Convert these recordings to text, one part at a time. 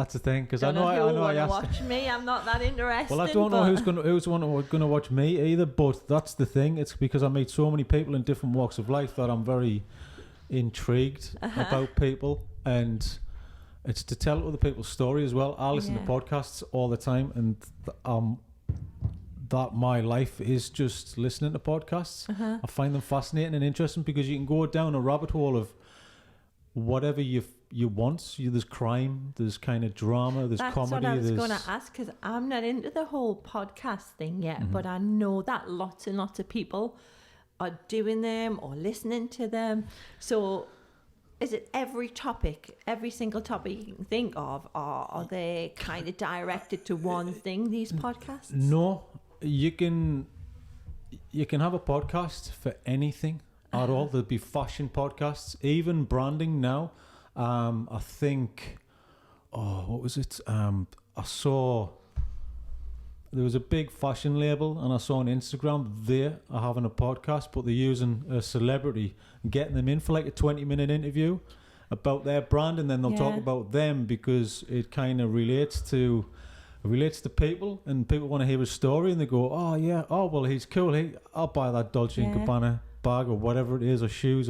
That's the thing, because I Don't know who I want to asked. watch me. I'm not that interested. Well, I don't know who's going to watch me either. But that's the thing. It's because I meet so many people in different walks of life that I'm very intrigued about people, and it's to tell other people's story as well. I listen to podcasts all the time, and that my life is just listening to podcasts. I find them fascinating and interesting because you can go down a rabbit hole of whatever you want. There's crime, there's kind of drama, there's comedy. That's what I was going to ask, because I'm not into the whole podcast thing yet, but I know that lots and lots of people are doing them or listening to them. So is it every single topic you can think of, or are they kind of directed to one thing, these podcasts? No, you can have a podcast for anything at all. There'll be fashion podcasts, even branding now. I think, what was it? I saw there was a big fashion label, and I saw on Instagram they are having a podcast, but they're using a celebrity and getting them in for like a 20-minute interview about their brand, and then they'll talk about them, because it kind of relates to people, and people want to hear a story, and they go, oh yeah, oh well, he's cool, I'll buy that Dolce & Gabbana bag or whatever it is, or shoes,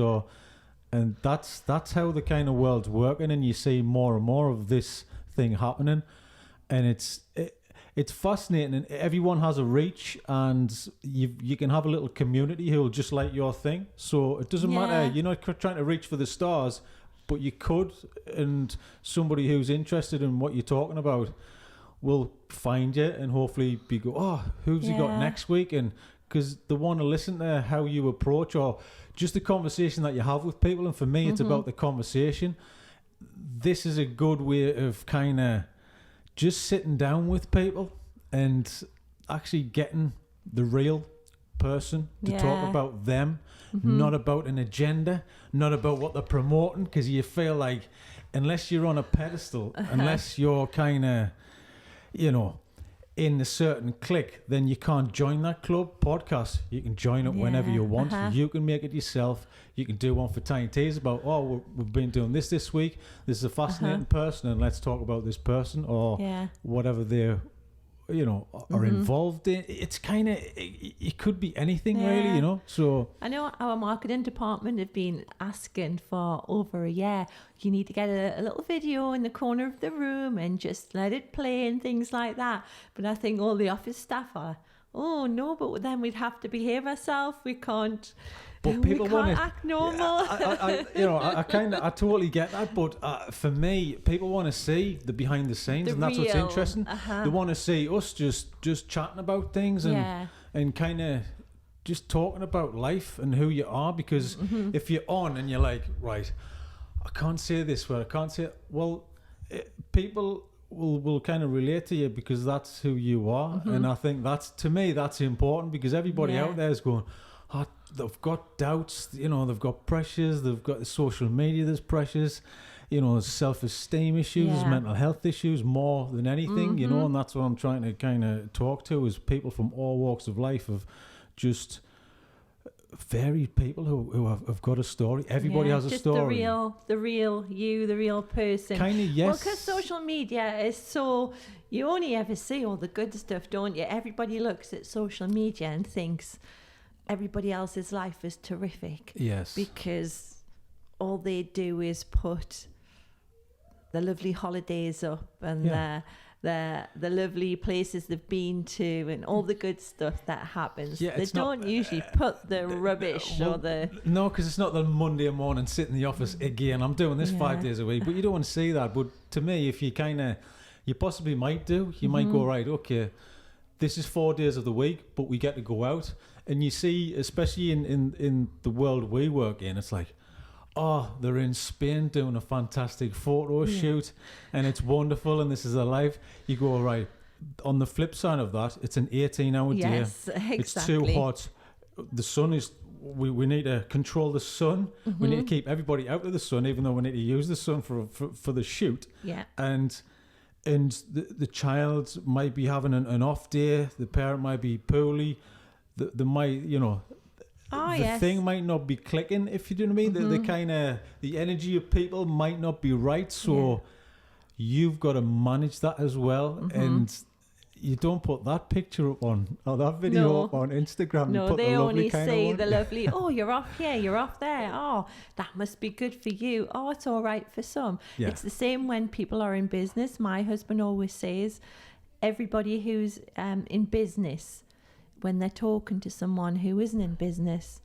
and that's how the kind of world's working, and you see more and more of this thing happening, and it's fascinating, and everyone has a reach, and you can have a little community who'll just like your thing. So it doesn't matter, you're not trying to reach for the stars, but you could, and somebody who's interested in what you're talking about will find you and hopefully who's he got next week, and because they want to listen to how you approach, or just the conversation that you have with people. And for me, it's about the conversation. This is a good way of kind of just sitting down with people and actually getting the real person to talk about them, not about an agenda, not about what they're promoting, because you feel like unless you're on a pedestal, unless you're kind of, in a certain clique, then you can't join that club. Podcast, you can join it whenever you want. You can make it yourself. You can do one for Tiny Teas about, we've been doing this week. This is a fascinating person, and let's talk about this person, or whatever they're, are involved in. It's kind of, it could be anything really, So I know our marketing department have been asking for over a year, you need to get a little video in the corner of the room and just let it play and things like that. But I think all the office staff are, oh no, but then we'd have to behave ourselves. We can't. But people want to act normal. I totally get that. But for me, people want to see the behind the scenes, and that's what's interesting. They want to see us just chatting about things and kind of just talking about life and who you are. Because if you're on and you're like, right, I can't say this word, I can't say it. Well, people will kind of relate to you because that's who you are. And I think to me that's important, because everybody out there is going, they've got doubts, they've got pressures, they've got the social media, there's pressures, there's self-esteem issues, there's mental health issues more than anything, and that's what I'm trying to kind of talk to, is people from all walks of life, of just varied people who have got a story. Everybody has a story. The real you, the real person. Kind of, yes. Well, because social media is so, you only ever see all the good stuff, don't you? Everybody looks at social media and thinks everybody else's life is terrific. Yes. Because all they do is put the lovely holidays up and the lovely places they've been to and all the good stuff that happens. They don't usually put the rubbish or the... No, because it's not the Monday morning, sit in the office again, I'm doing this 5 days a week. But you don't want to see that. But to me, if you you possibly might do, you might go, right, okay, this is 4 days of the week, but we get to go out. And you see, especially in the world we work in, it's like, they're in Spain doing a fantastic photo shoot, and it's wonderful, and this is their life. You go, right, on the flip side of that, it's an 18-hour day. Yes, exactly. It's too hot. The sun is... We need to control the sun. We need to keep everybody out of the sun, even though we need to use the sun for the shoot. Yeah. And the child might be having an off day. The parent might be poorly. The might, the thing might not be clicking, if you know what I mean. The kind of the energy of people might not be right. So you've got to manage that as well. And you don't put that picture up on, or that video up on Instagram. No, you put they the lovely only kind say of the lovely, oh, you're off here, you're off there. Oh, that must be good for you. Oh, it's all right for some. Yeah. It's the same when people are in business. My husband always says, everybody who's in business, when they're talking to someone who isn't in business,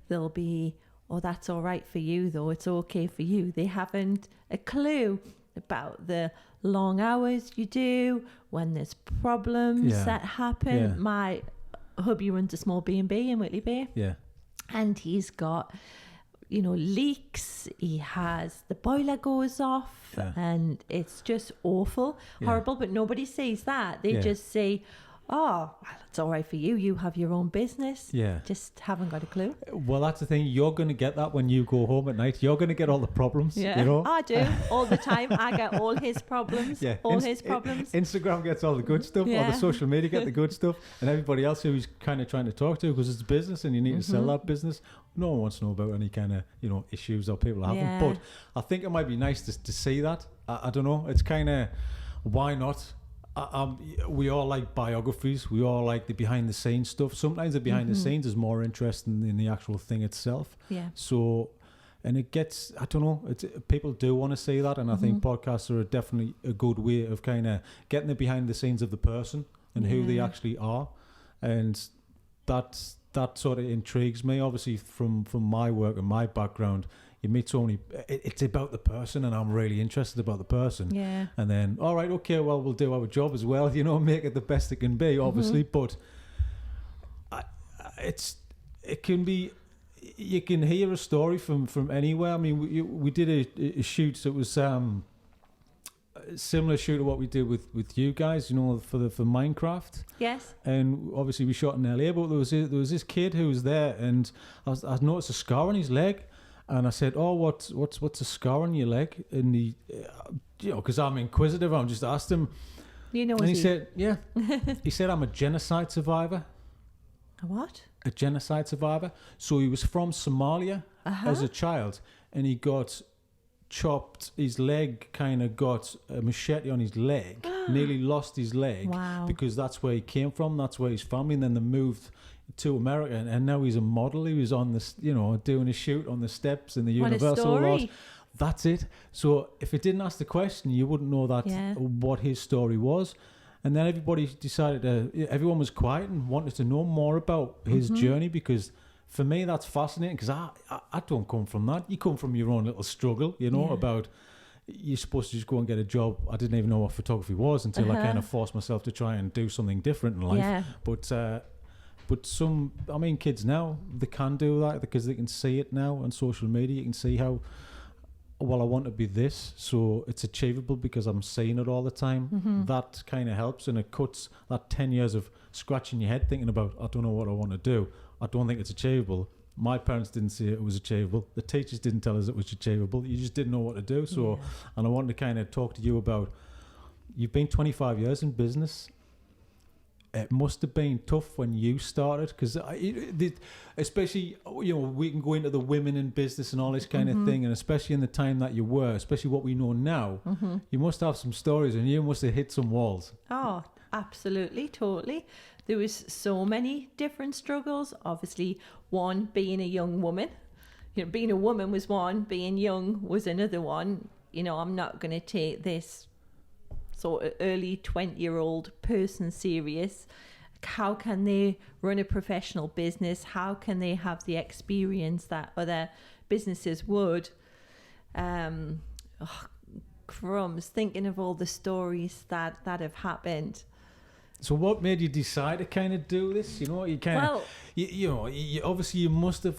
they'll be, oh, that's all right for you, though. It's okay for you. They haven't a clue about the long hours you do, when there's problems that happen. Yeah. My hubby runs a small B&B in Whitley Bay. Yeah. And he's got, leaks. He has, the boiler goes off and it's just awful, horrible. But nobody sees that. They just say, oh, well, it's all right for you. You have your own business. Yeah. Just haven't got a clue. Well, that's the thing. You're going to get that when you go home at night. You're going to get all the problems. Yeah, I do all the time. I get all his problems. Yeah. His problems. Instagram gets all the good stuff, or the social media get the good stuff, and everybody else who's kind of trying to talk to, because it's business and you need to sell that business. No one wants to know about any kind of issues or people having. Yeah. But I think it might be nice to see that. I don't know. It's kind of, why not? We all like biographies. We all like the behind the scenes stuff. Sometimes the behind the scenes is more interesting than the actual thing itself. Yeah. So, and it gets, I don't know, people do want to see that, and I think podcasts are definitely a good way of kind of getting the behind the scenes of the person and who they actually are, and that sort of intrigues me. Obviously, from my work and my background, you meet so many. It's about the person, and I'm really interested about the person. Yeah. And then, all right, okay, well, we'll do our job as well. Make it the best it can be, obviously. But it can be. You can hear a story from anywhere. I mean, we did a shoot that was a similar shoot to what we did with you guys. For Minecraft. Yes. And obviously we shot in LA, but there was this kid who was there, and I noticed a scar on his leg. And I said, "Oh, what's a scar on your leg?" And he, because I'm inquisitive, I just asked him. And he said, "Yeah." He said, "I'm a genocide survivor." A what? A genocide survivor. So he was from Somalia as a child, and he got chopped. His leg kind of got a machete on his leg. Nearly lost his leg. Wow. Because that's where he came from. That's where his family. And then they moved to America, and now he's a model. He was on this, doing a shoot on the steps in the Universal Lodge. That's it. So if it didn't ask the question, you wouldn't know that what his story was. And then everyone was quiet and wanted to know more about his journey, because for me that's fascinating, because I don't come from that. You come from your own little struggle, about you're supposed to just go and get a job. I didn't even know what photography was until I kind of forced myself to try and do something different in life. Yeah. But some, kids now, they can do that because they can see it now on social media. You can see how, well, I want to be this, so it's achievable because I'm seeing it all the time. That kind of helps, and it cuts that 10 years of scratching your head thinking about, I don't know what I want to do. I don't think it's achievable. My parents didn't say it was achievable. The teachers didn't tell us it was achievable. You just didn't know what to do. So, and I wanted to kind of talk to you about, you've been 25 years in business. It must have been tough when you started, because especially, we can go into the women in business and all this kind of thing, and especially in the time that you were, especially what we know now, you must have some stories, and you must have hit some walls. Oh, absolutely, totally. There was so many different struggles. Obviously, one, being a young woman. Being a woman was one, being young was another one. I'm not going to take this sort of early 20-year-old person serious. How can they run a professional business? How can they have the experience that other businesses would? Crumbs, thinking of all the stories that have happened. So what made you decide to kind of do this? You kind of, obviously you must have,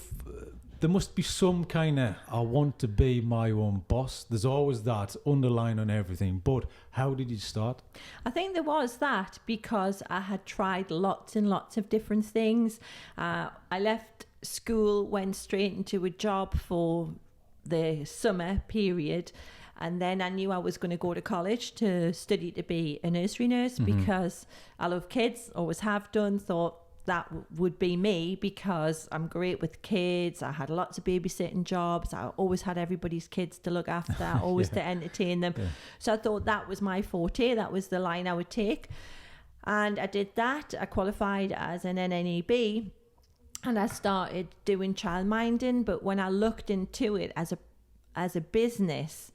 there must be some kind of, I want to be my own boss. There's always that underline on everything. But how did you start? I think there was that because I had tried lots and lots of different things. I left school, went straight into a job for the summer period. And then I knew I was going to go to college to study to be a nursery nurse because I love kids, always have done. Thought that would be me, because I'm great with kids. I had lots of babysitting jobs. I always had everybody's kids to look after, always to entertain them. Yeah. So I thought that was my forte. That was the line I would take. And I did that. I qualified as an NNEB, and I started doing childminding. But when I looked into it as a business,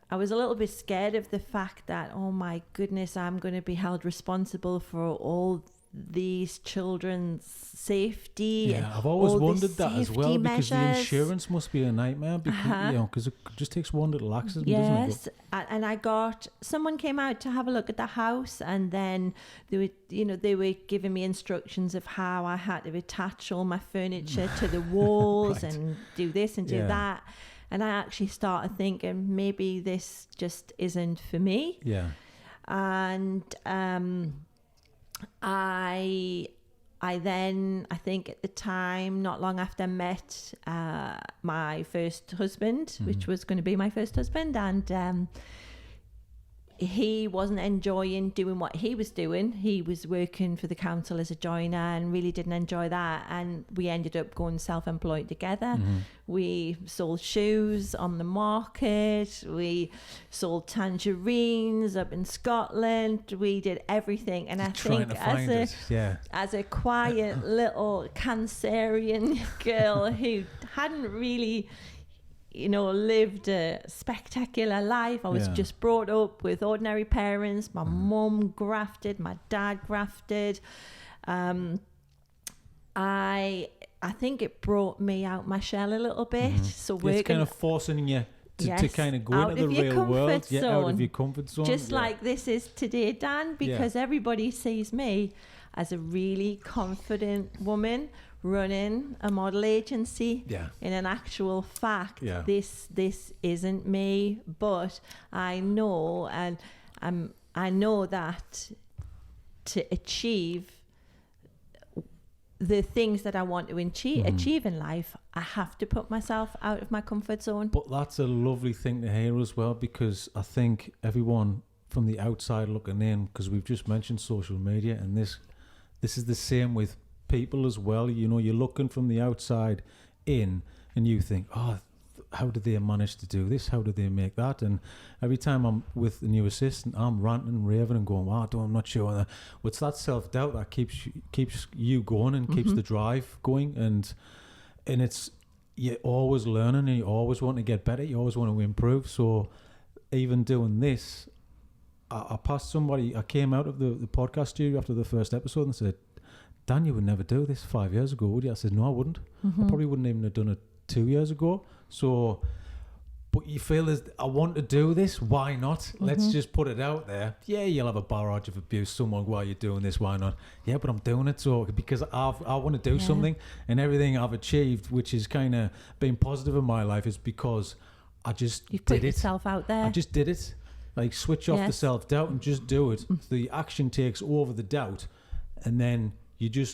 I was a little bit scared of the fact that, oh my goodness, I'm going to be held responsible for all these children's safety. Yeah, I've always wondered that as well, because the insurance must be a nightmare, because it just takes one little accident, doesn't it? Yes, and someone came out to have a look at the house, and then they were giving me instructions of how I had to attach all my furniture to the walls right. and do this and do that. And I actually started thinking, maybe this just isn't for me. Yeah. And I think at the time, not long after I met my first husband, which was going to be my first husband, and he wasn't enjoying doing what he was doing. He was working for the council as a joiner and really didn't enjoy that. And we ended up going self-employed together. We sold shoes on the market. We sold tangerines up in Scotland. We did everything. And I think as a quiet little Cancerian girl who hadn't really lived a spectacular life. I was just brought up with ordinary parents. My mum grafted, my dad grafted. I think it brought me out my shell a little bit. So it's kind of forcing you to kind of go into the real world, out of your comfort zone. Just like this is today, Dan, because everybody sees me as a really confident woman running a model agency. In an actual fact, this isn't me, but I know, and I know that to achieve the things that I want to achieve in life, I have to put myself out of my comfort zone. But that's a lovely thing to hear as well, because I think everyone from the outside looking in, because we've just mentioned social media, and this is the same with people as well. You're looking from the outside in, and you think, oh, how did they manage to do this? How did they make that? And every time I'm with a new assistant, I'm ranting and raving and going, wow, I'm not sure. It's that self-doubt that keeps you going and keeps the drive going. And it's, you're always learning, and you always want to get better. You always want to improve. So even doing this, I passed somebody, I came out of the podcast studio after the first episode and said, Dan, you would never do this 5 years ago, would you? I said, no, I wouldn't. I probably wouldn't even have done it 2 years ago. So, but you feel as, I want to do this, why not? Let's just put it out there. Yeah, you'll have a barrage of abuse. Someone, why are you doing this? Why not? Yeah, but I'm doing it because I want to do something, and everything I've achieved, which is kind of been positive in my life, is because I just You've put yourself out there. I just did it. Like, switch off the self-doubt and just do it. The action takes over the doubt, and then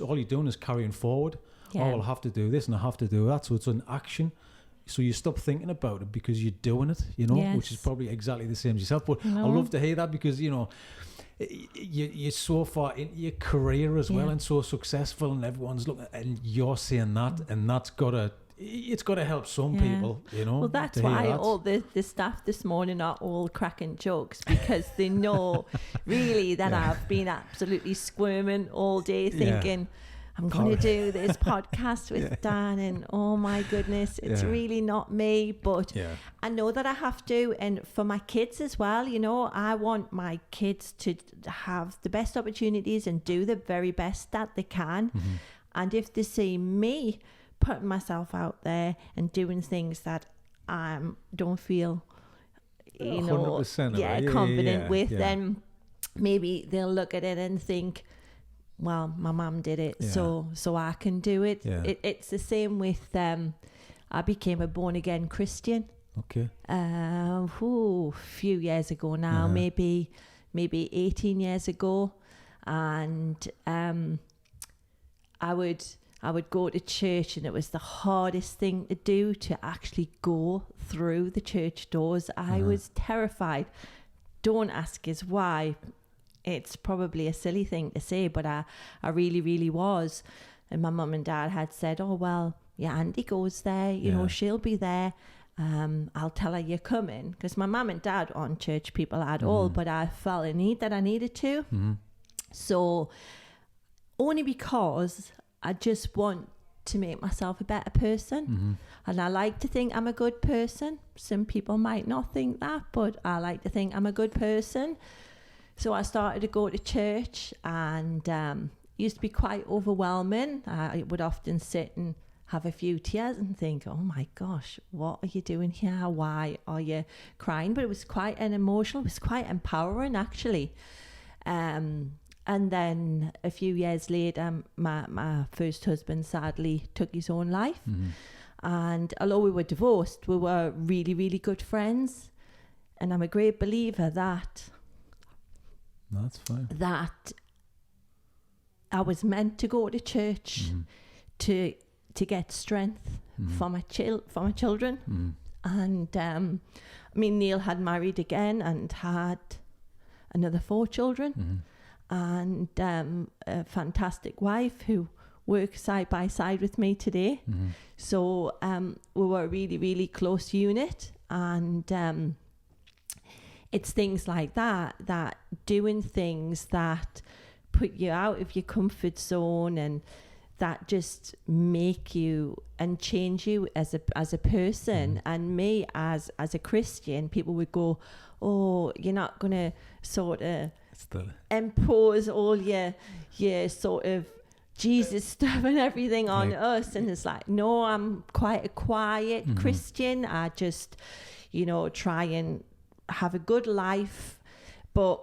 all you're doing is carrying forward. Oh, I'll have to do this and I have to do that. So it's an action. So you stop thinking about it because you're doing it, which is probably exactly the same as yourself. But I love to hear that, because, you're so far into your career as well, and so successful, and everyone's looking, and you're saying that, and it's got to help some people, Well, that's why all the staff this morning are all cracking jokes, because they know really that I've been absolutely squirming all day thinking, I'm going to do this podcast with Dan, and oh my goodness, it's really not me, but I know that I have to. And for my kids as well, I want my kids to have the best opportunities and do the very best that they can. And if they see me putting myself out there and doing things that I don't feel, confident with, then maybe they'll look at it and think, well, my mum did it, so I can do it. It's the same with, I became a born-again Christian. Okay. A few years ago now, maybe 18 years ago. And I would go to church, and it was the hardest thing to do, to actually go through the church doors. I was terrified. Don't ask us why. it's probably a silly thing to say, but I really, really was. And my mum and dad had said, oh, well, yeah, Auntie goes there, you know, she'll be there. I'll tell her you're coming. Because my mum and dad aren't church people at all, but I felt a need that I needed to. So only because I just want to make myself a better person. And I like to think I'm a good person. Some people might not think that, but I like to think I'm a good person. So I started to go to church, and it used to be quite overwhelming. I would often sit and have a few tears and think, oh my gosh, what are you doing here? Why are you crying? But it was quite emotional. It was quite empowering, actually. And then a few years later, my first husband sadly took his own life. And although we were divorced, we were really, really good friends. And I'm a great believer that that's fine. That I was meant to go to church to get strength for my children. And I mean, Neil had married again and had another 4 children. And a fantastic wife who works side by side with me today. So we were a really, really close unit. And it's things like that doing things that put you out of your comfort zone and that just make you and change you as a person. And me as a Christian, people would go, oh, you're not going to sort of impose all your sort of Jesus stuff and everything on us. And it's like, no, I'm quite a quiet Christian. I just, you know, try and have a good life. But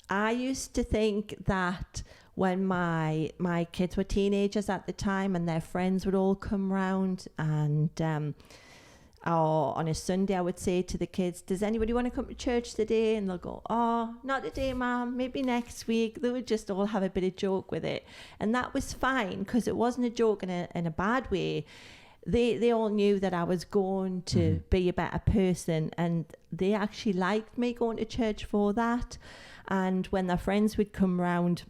I used to think that when my kids were teenagers at the time and their friends would all come round, and or on a Sunday I would say to the kids, does anybody want to come to church today? And they'll go, oh, not today, Mum, maybe next week. They would just all have a bit of joke with it. And that was fine, because it wasn't a joke in a bad way. They all knew that I was going to be a better person, and they actually liked me going to church for that. And when their friends would come round,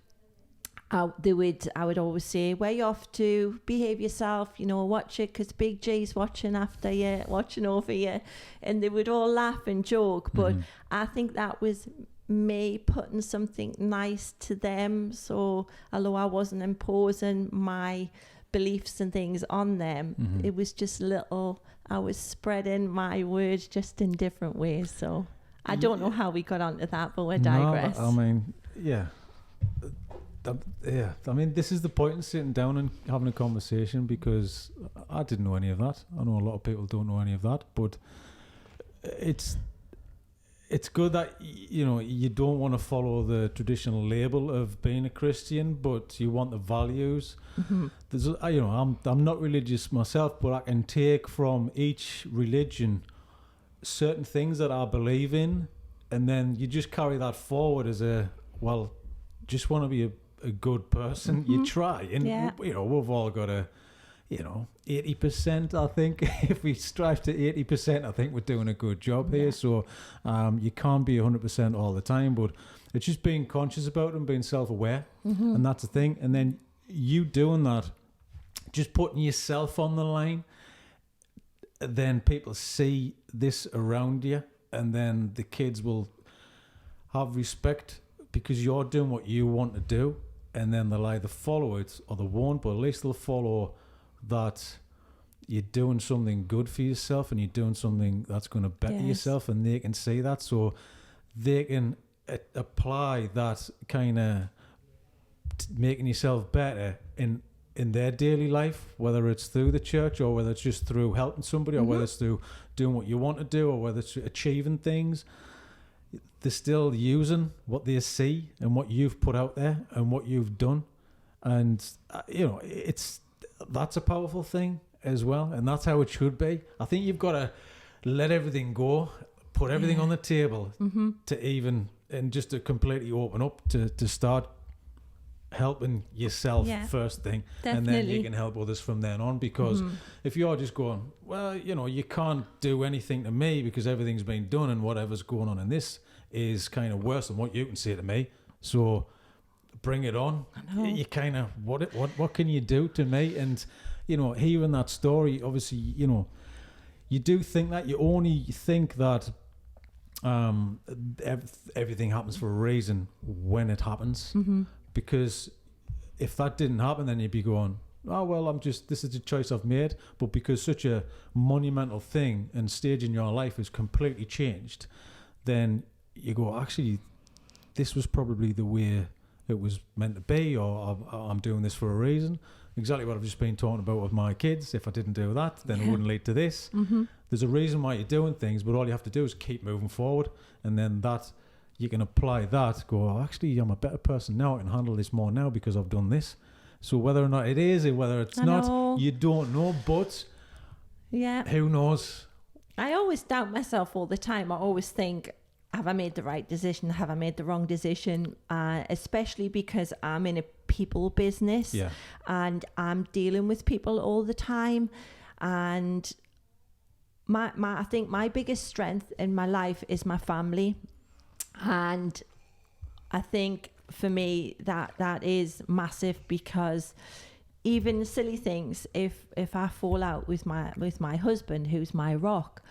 I would always say, where you off to? Behave yourself, you know, watch it, because Big G's watching after you, watching over you. And they would all laugh and joke. But I think that was me putting something nice to them. So although I wasn't imposing my beliefs and things on them, it was just I was spreading my words just in different ways. So I don't know how we got onto that, but we digress. I mean, yeah. I mean, this is the point in sitting down and having a conversation, because I didn't know any of that. I know a lot of people don't know any of that, but it's good that, you know, you don't want to follow the traditional label of being a Christian, but you want the values. There's, you know, I'm not religious myself, but I can take from each religion certain things that I believe in, and then you just carry that forward as just want to be a good person. You try, and you know, we've all got a, you know, 80%. I think if we strive to 80%, I think we're doing a good job here. So you can't be 100% all the time, but it's just being conscious about it and being self-aware, and that's the thing. And then you doing that, just putting yourself on the line, then people see this around you, and then the kids will have respect because you're doing what you want to do, and then they'll either follow it or they won't, but at least they'll follow that you're doing something good for yourself and you're doing something that's going to better yourself, and they can see that, so they can apply that kind of making yourself better in their daily life, whether it's through the church or whether it's just through helping somebody or whether it's through doing what you want to do or whether it's achieving things. They're still using what they see and what you've put out there and what you've done, and you know, that's a powerful thing as well, and that's how it should be. I think you've got to let everything go, put everything on the table to even, and just to completely open up to start helping yourself first thing. Definitely. And then you can help others from then on, because if you're just going, well, you know, you can't do anything to me because everything's been done and whatever's going on in this is kind of worse than what you can say to me, So bring it on. I know. You kind of, what can you do to me? And, you know, hearing that story, obviously, you know, you do think that, you only think that everything happens for a reason when it happens. Mm-hmm. Because if that didn't happen, then you'd be going, oh, well, this is the choice I've made. But because such a monumental thing and stage in your life has completely changed, then you go, actually, this was probably the way it was meant to be, or I'm doing this for a reason. Exactly what I've just been talking about with my kids. If I didn't do that, then it wouldn't lead to this. Mm-hmm. There's a reason why you're doing things, but all you have to do is keep moving forward. And then that, you can apply that, go, oh, actually, I'm a better person now. I can handle this more now because I've done this. So whether or not it is or whether it's not, you don't know. But who knows? I always doubt myself all the time. I always think, have I made the right decision? Have I made the wrong decision? Especially because I'm in a people business and I'm dealing with people all the time. And I think my biggest strength in my life is my family. And I think for me that is massive, because even silly things, if I fall out with my husband, who's my rock,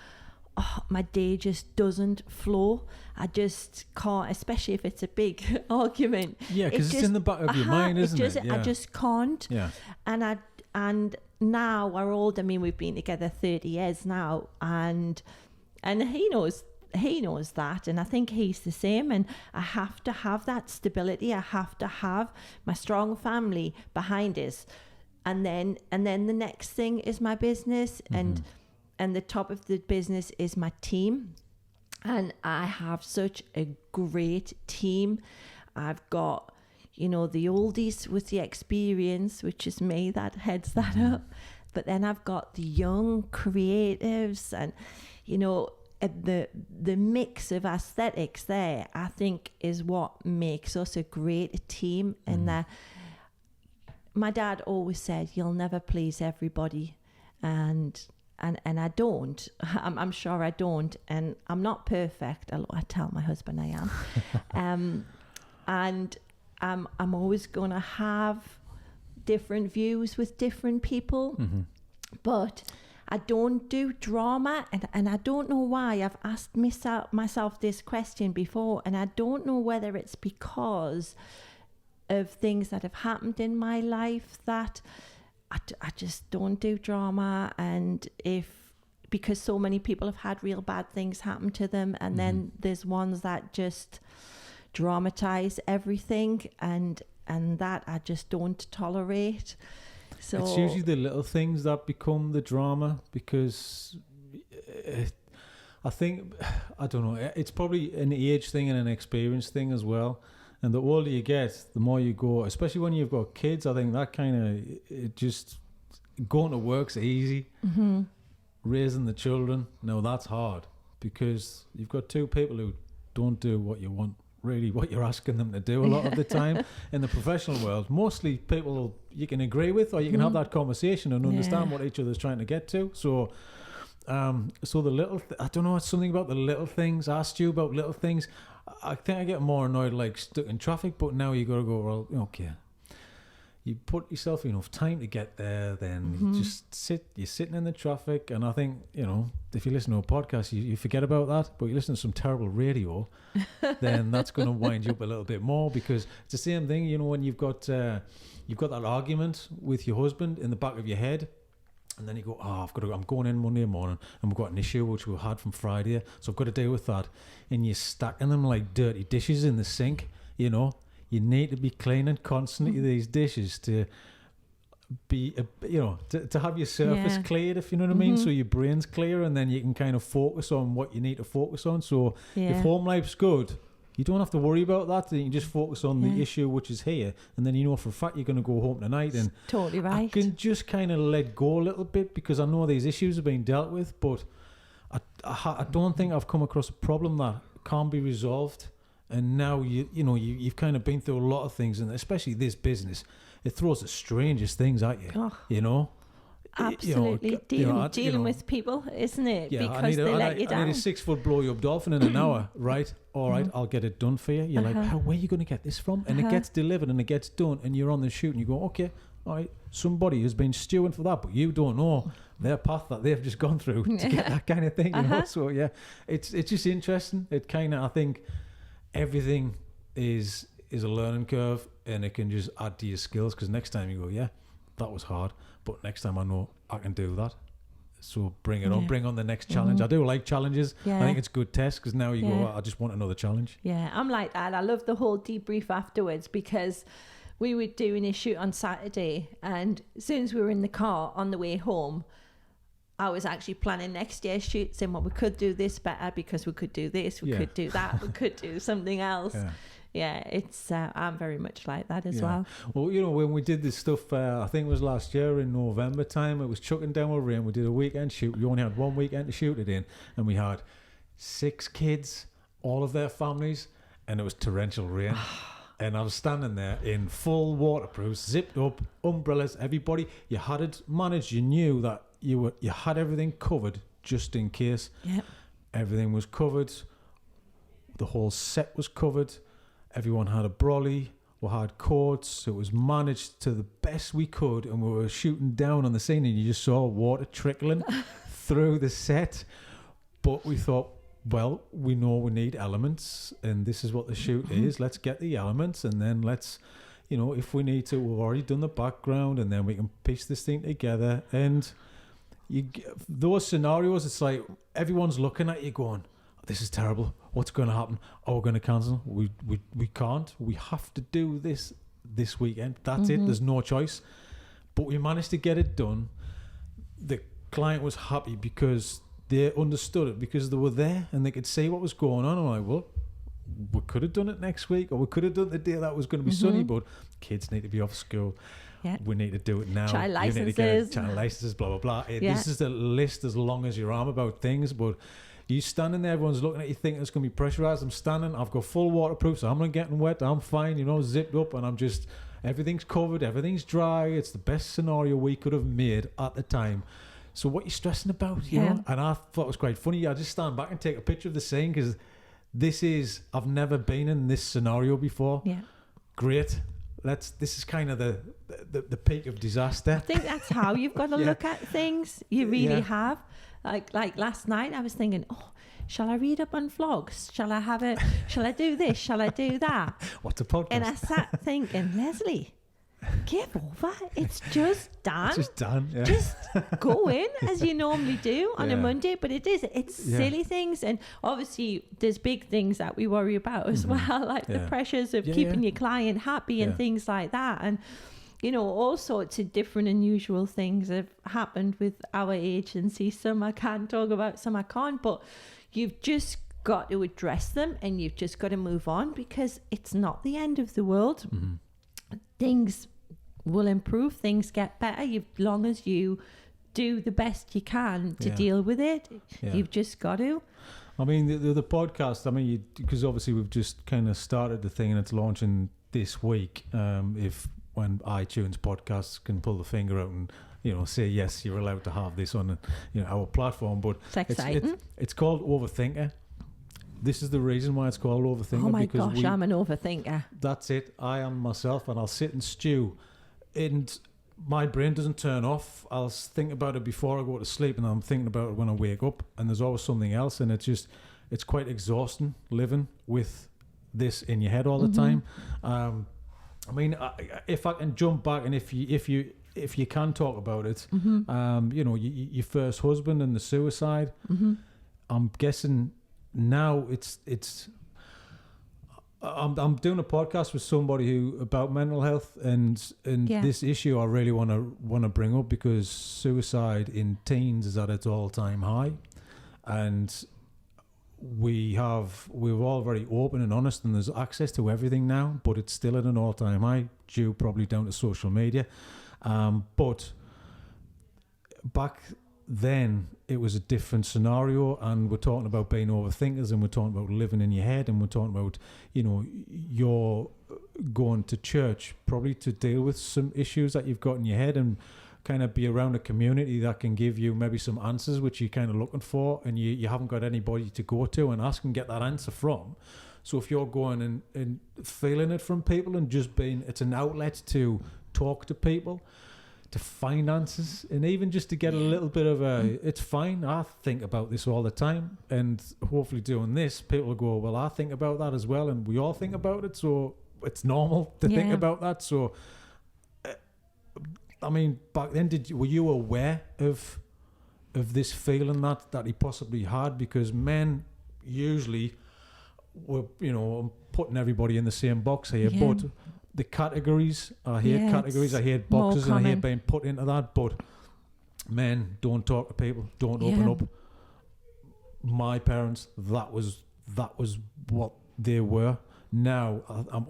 my day just doesn't flow. I just can't, especially if it's a big argument. Yeah, because it's in the back of your mind, isn't it? I just can't. Yeah. And now we're old. I mean, we've been together 30 years now, and he knows that, and I think he's the same. And I have to have that stability. I have to have my strong family behind us, and then the next thing is my business, and the top of the business is my team. And I have such a great team. I've got, you know, the oldies with the experience, which is me, that heads that up. But then I've got the young creatives, and, you know, the mix of aesthetics there, I think, is what makes us a great team. And my dad always said, you'll never please everybody. And I don't. I'm sure I don't. And I'm not perfect. I tell my husband I am. And I'm always going to have different views with different people. But I don't do drama. And I don't know why. I've asked myself this question before. And I don't know whether it's because of things that have happened in my life that I just don't do drama. And because so many people have had real bad things happen to them, and then there's ones that just dramatize everything, and that I just don't tolerate. So it's usually the little things that become the drama, because I think, I don't know, it's probably an age thing and an experience thing as well. And the older you get, the more you go, especially when you've got kids. I think that kind of, just going to work's easy. Raising the children, no, that's hard, because you've got two people who don't do what you want, really what you're asking them to do a lot of the time. In the professional world, mostly people you can agree with, or you can have that conversation and understand what each other's trying to get to. So so the little, I don't know, it's something about the little things. I asked you about little things. I think I get more annoyed like stuck in traffic, but now you got to go, well, okay, you put yourself enough time to get there, then you just you're sitting in the traffic. And I think, you know, if you listen to a podcast, you forget about that, but you listen to some terrible radio, then that's going to wind you up a little bit more, because it's the same thing, you know, when you've got that argument with your husband in the back of your head. And then you go, I'm going in Monday morning and we've got an issue which we had from Friday, so I've got to deal with that. And you're stacking them like dirty dishes in the sink, you know. You need to be cleaning constantly these dishes to be, you know, to have your surface cleared, if you know what I mean. So your brain's clear, and then you can kind of focus on what you need to focus on. So if home life's good, you don't have to worry about that. You can just focus on the issue which is here, and then you know for a fact you're going to go home tonight. And totally right. I can just kind of let go a little bit, because I know these issues are being dealt with, but I don't think I've come across a problem that can't be resolved. And now you've kind of been through a lot of things, and especially this business, it throws the strangest things at you. You know, Absolutely. Dealing with people, isn't it? Yeah, because they let you down. I need a 6 foot blow you up dolphin in an hour, right? All right, I'll get it done for you. You're like, where are you going to get this from? And it gets delivered and it gets done, and you're on the shoot and you go, okay, all right, somebody has been stewing for that, but you don't know their path that they've just gone through to get that kind of thing, you know? So yeah, it's just interesting. It kind of, I think everything is a learning curve, and it can just add to your skills, because next time you go, yeah, that was hard, but next time I know I can do that. So bring it on, bring on the next challenge. I do like challenges. I think it's good test, because now you go, I just want another challenge. Yeah, I'm like that. I love the whole debrief afterwards, because we were doing a shoot on Saturday, and as soon as we were in the car on the way home, I was actually planning next year's shoots, and we could do this better, because we could do this, we could do that, we could do something else. Yeah, it's I'm very much like that as well. Well, you know, when we did this stuff, I think it was last year in November time, it was chucking down with rain. We did a weekend shoot. We only had 1 weekend to shoot it in, and we had 6 kids, all of their families, and it was torrential rain. And I was standing there in full waterproof, zipped up, umbrellas, everybody. You had it managed. You knew that you had everything covered just in case. Yep. Everything was covered. The whole set was covered. Everyone had a brolly. We had coats. It was managed to the best we could, and we were shooting down on the scene, and you just saw water trickling through the set. But we thought, well, we know we need elements, and this is what the shoot is. Let's get the elements, and then let's, you know, if we need to, we've already done the background, and then we can piece this thing together. And those scenarios, it's like everyone's looking at you going, this is terrible. What's going to happen? Oh, we're going to cancel. We can't. We have to do this weekend. That's it. There's no choice. But we managed to get it done. The client was happy because they understood it, because they were there and they could see what was going on. I'm like, well, we could have done it next week, or we could have done the day that was going to be sunny, but kids need to be off school. Yeah. We need to do it now. Child licenses. You need to get child licenses, blah, blah, blah. This is a list as long as your arm about things, but you standing there, everyone's looking at you thinking it's going to be pressurized. I'm standing, I've got full waterproof, so I'm not getting wet. I'm fine, you know, zipped up, and I'm just, everything's covered, everything's dry. It's the best scenario we could have made at the time. So what are you stressing about, you know? And I thought it was quite funny. I just stand back and take a picture of the scene, because I've never been in this scenario before. Yeah. Great. This is kind of the peak of disaster. I think that's how you've got to look at things. You really have. Like last night, I was thinking, shall I read up on vlogs? Shall I do this? Shall I do that? What's a podcast? And I sat thinking, Lesley, give over. It's just done. It's just done. Yeah. Just go in as you normally do on a Monday. But it's silly things. And obviously there's big things that we worry about as well, like the pressures of keeping your client happy and things like that. And, you know, all sorts of different unusual things have happened with our agency. Some I can talk about, some I can't. But you've just got to address them, and you've just got to move on, because it's not the end of the world. Things will improve, things get better, as long as you do the best you can to deal with it. You've just got to. I mean, the podcast, I mean, because obviously we've just kind of started the thing, and it's launching this week. When iTunes podcasts can pull the finger out and, you know, say, yes, you're allowed to have this on, you know, our platform. But it's exciting. It's called Overthinker. This is the reason why it's called Overthinker. Oh my gosh, I'm an overthinker. That's it. I am myself, and I'll sit and stew, and my brain doesn't turn off. I'll think about it before I go to sleep, and I'm thinking about it when I wake up, and there's always something else, and it's quite exhausting living with this in your head all the time. I mean, if I can jump back, and if you can talk about it, you know, your first husband and the suicide. I'm guessing now I'm doing a podcast with somebody about mental health, and this issue I really want to bring up, because suicide in teens is at its all-time high, and we're all very open and honest, and there's access to everything now, but it's still at an all-time high, due probably down to social media. But back then it was a different scenario, and we're talking about being overthinkers, and we're talking about living in your head, and we're talking about, you know, you're going to church probably to deal with some issues that you've got in your head, and kind of be around a community that can give you maybe some answers which you're kind of looking for, and you haven't got anybody to go to and ask and get that answer from. So if you're going and feeling it from people and just being, it's an outlet to talk to people, to find answers, and even just to get a little bit of it's fine, I think about this all the time, and hopefully doing this, people will go, well, I think about that as well, and we all think about it, so it's normal to think about that. So I mean, back then, were you aware of this feeling that he possibly had? Because men usually were, I'm putting everybody in the same box here, but the categories, I hate categories, I hate boxes, and I hate being put into that. But men don't talk to people, don't open up. My parents, that was what they were. Now,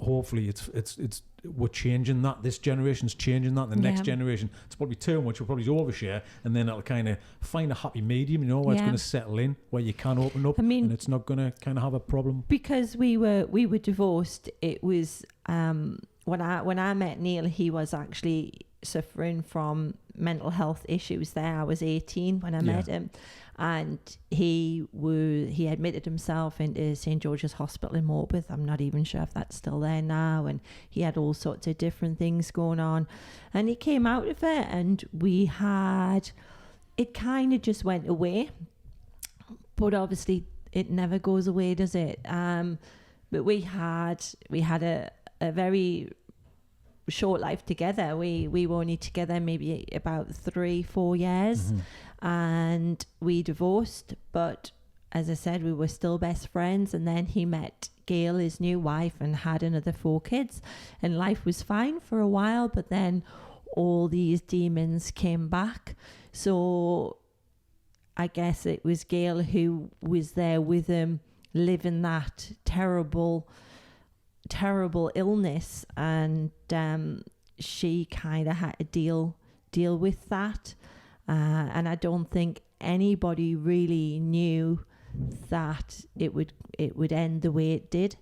hopefully, it's we're changing that. This generation's changing that. The next generation, it's probably too much. We'll probably overshare, and then it'll kind of find a happy medium, where it's going to settle in, where you can open up, and it's not going to kind of have a problem. Because we were divorced. It was when I met Neil, he was actually suffering from mental health issues. There, I was 18 when I met him. And he admitted himself into St. George's Hospital in Morpeth. I'm not even sure if that's still there now. And he had all sorts of different things going on. And he came out of it, and it kind of just went away. But obviously, it never goes away, does it? But we had a very short life together. We were only together maybe about 3-4 years. And we divorced, but as I said, we were still best friends. And then he met Gail, his new wife, and had another 4 kids, and life was fine for a while. But then all these demons came back. So I guess it was Gail who was there with him, living that terrible illness, and she kind of had to deal with that. And I don't think anybody really knew that it would end the way it did.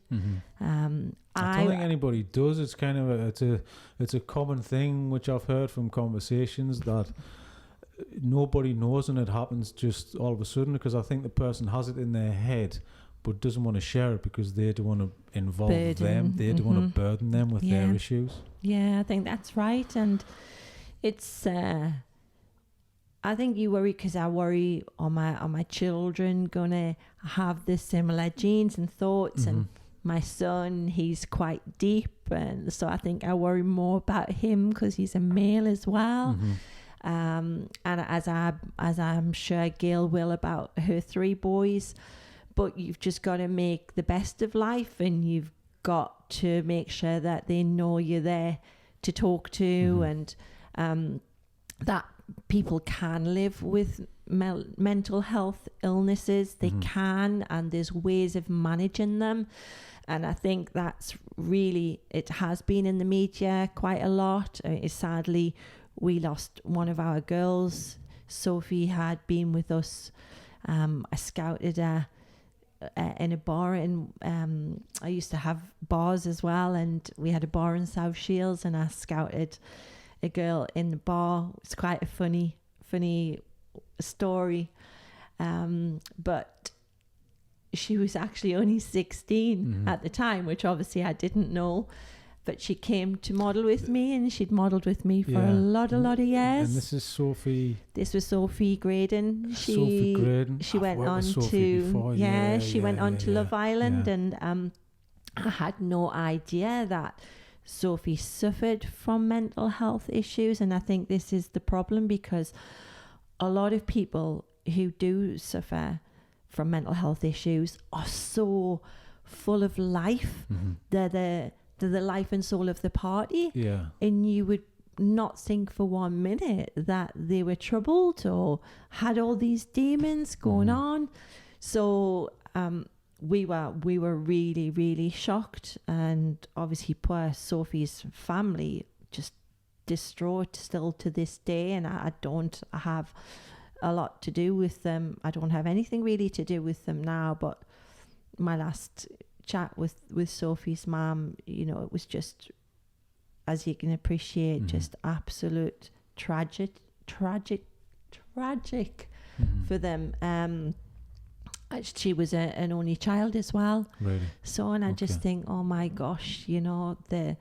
I don't think anybody does. It's kind of it's a common thing which I've heard from conversations, that nobody knows, and it happens just all of a sudden, because I think the person has it in their head but doesn't want to share it because they don't want to involve them. They don't want to burden them with their issues. Yeah, I think that's right. And it's I think you worry, because I worry, are my children gonna have the similar genes and thoughts? And my son, he's quite deep, and so I think I worry more about him because he's a male as well. And as I'm sure Gail will about her 3 boys. But you've just got to make the best of life, and you've got to make sure that they know you're there to talk to, and that people can live with mental health illnesses. They can, and there's ways of managing them. And I think that's really, it has been in the media quite a lot. Sadly, we lost one of our girls. Sophie had been with us. I scouted her in a bar, and I used to have bars as well, and we had a bar in South Shields, and I scouted a girl in the bar. It's quite a funny story, but she was actually only 16 at the time, which obviously I didn't know. But she came to model with me, and she'd modelled with me for a lot of years. And this is Sophie. This was Sophie Graydon. Sophie Graydon. She went on to she went on to Love Island, and I had no idea that Sophie suffered from mental health issues. And I think this is the problem, because a lot of people who do suffer from mental health issues are so full of life. They're the life and soul of the party, and you would not think for 1 minute that they were troubled or had all these demons going on. So we were really, really shocked, and obviously poor Sophie's family just distraught still to this day. And I don't have a lot to do with them. I don't have anything really to do with them now, but my last chat with Sophie's mom, it was just, as you can appreciate, just absolute tragic for them. She was an only child as well. Really? So, and I just think, oh my gosh, you know, the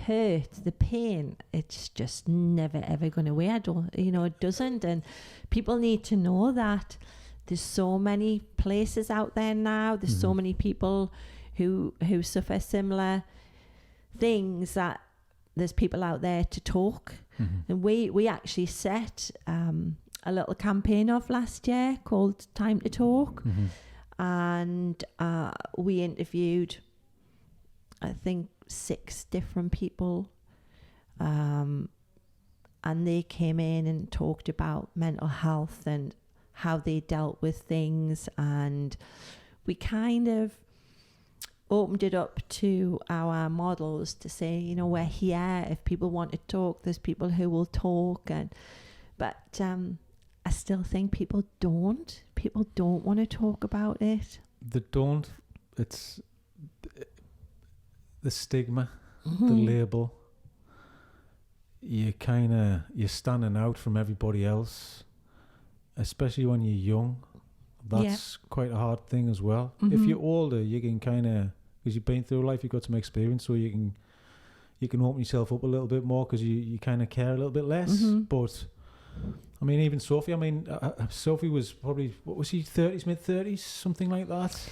hurt, the pain, it's just never ever going away. It doesn't. And people need to know that there's so many places out there now. There's so many people who suffer similar things, that there's people out there to talk. And we actually set a little campaign off last year called Time to Talk. And we interviewed, I think, 6 different people, and they came in and talked about mental health and how they dealt with things, and we kind of opened it up to our models to say, you know, we're here. If people want to talk, there's people who will talk. But I still think people don't want to talk about it. They don't. It's the stigma, the label. You're standing out from everybody else, especially when you're young. That's quite a hard thing as well. If you're older, you can because you've been through life, you've got some experience, so you can open yourself up a little bit more, because you kind of care a little bit less. But I mean, even Sophie, Sophie was probably, what was she, 30s, mid-30s, something like that?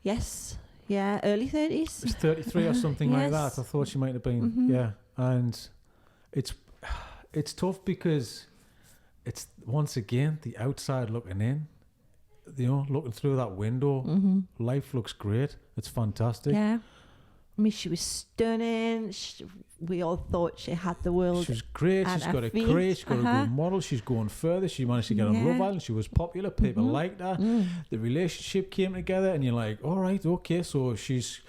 Yes. Yeah, early 30s. It's 33 or something like that. I thought she might have been, yeah. And it's tough, because it's, once again, the outside looking in, you know, looking through that window. Life looks great. It's fantastic. Yeah. I mean, she was stunning. We all thought she had the world. She's great. She's got a career. She's got a good model. She's going further. She managed to get on Love Island. She was popular. People liked her. The relationship came together, and you're like, all right, okay. So she's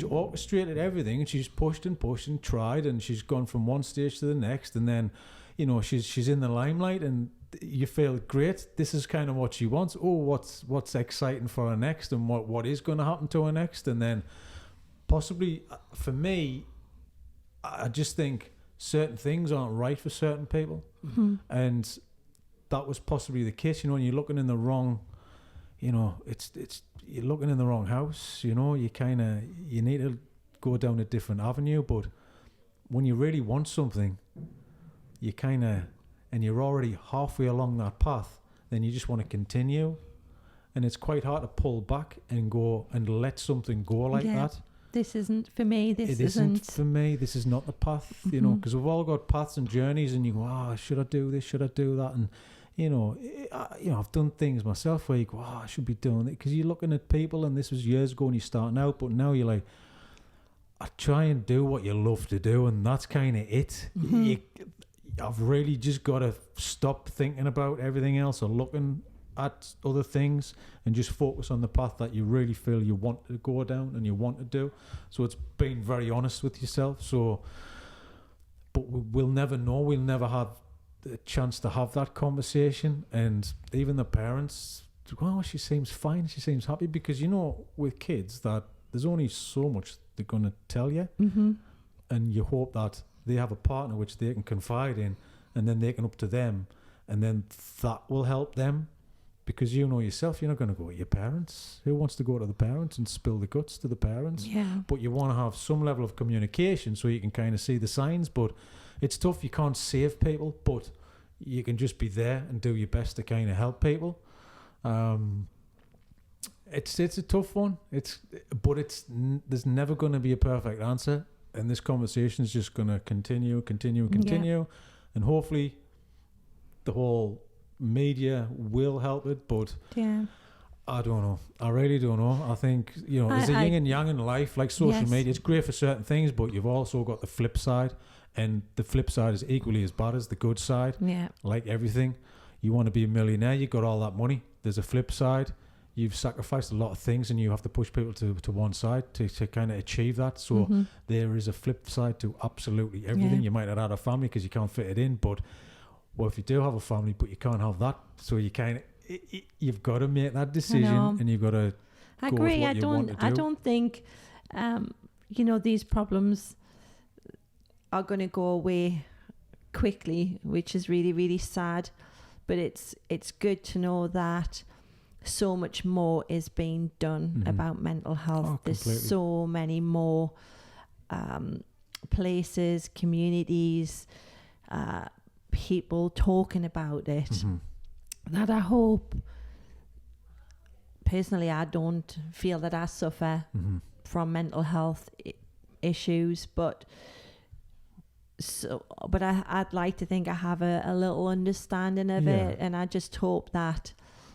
orchestrated everything, and she's pushed and tried, and she's gone from one stage to the next, and then, you know, she's in the limelight, and you feel great. This is kind of what she wants. Oh, what's exciting for her next, and what is going to happen to her next, and then possibly, for me, I just think certain things aren't right for certain people, and that was possibly the case. You know, when you're looking in the wrong, you know, it's you're looking in the wrong house. You know, you need to go down a different avenue. But when you really want something, you and you're already halfway along that path, then you just want to continue, and it's quite hard to pull back and go and let something go like that. This isn't for me. It isn't for me. This is not the path, you know, because we've all got paths and journeys, and you go, should I do this? Should I do that? And, you know, I've done things myself where you go, I should be doing it, because you're looking at people, and this was years ago and you're starting out, but now you're like, I try and do what you love to do, and that's kind of it. I've really just got to stop thinking about everything else or looking at other things, and just focus on the path that you really feel you want to go down and you want to do. So it's being very honest with yourself. So, but we'll never know. We'll never have the chance to have that conversation. And even the parents, well, she seems fine. She seems happy, because, you know, with kids, that there's only so much they're going to tell you. And you hope that they have a partner which they can confide in, and then they can up to them, and then that will help them. Because you know yourself, you're not going to go to your parents. Who wants to go to the parents and spill the guts to the parents? Yeah. But you want to have some level of communication so you can kind of see the signs. But it's tough. You can't save people, but you can just be there and do your best to kind of help people. It's a tough one. There's never going to be a perfect answer, and this conversation is just going to continue, and hopefully the whole media will help it, but I don't know. I really don't know. I think, you know, there's a yin and yang in life. Like social media, it's great for certain things, but you've also got the flip side, and the flip side is equally as bad as the good side. Like everything, you want to be a millionaire, you got all that money. There's a flip side. You've sacrificed a lot of things, and you have to push people to one side to kind of achieve that. So there is a flip side to absolutely everything. You might not have a family because you can't fit it in, but well, if you do have a family, but you can't have that, so you you've got to make that decision, and you've got to. I agree. I don't think, you know, these problems are going to go away quickly, which is really, really sad. But it's good to know that so much more is being done about mental health. There's so many more places, communities, people talking about it, that I hope, personally, I don't feel that I suffer from mental health issues, but I'd like to think I have a little understanding of it, and I just hope that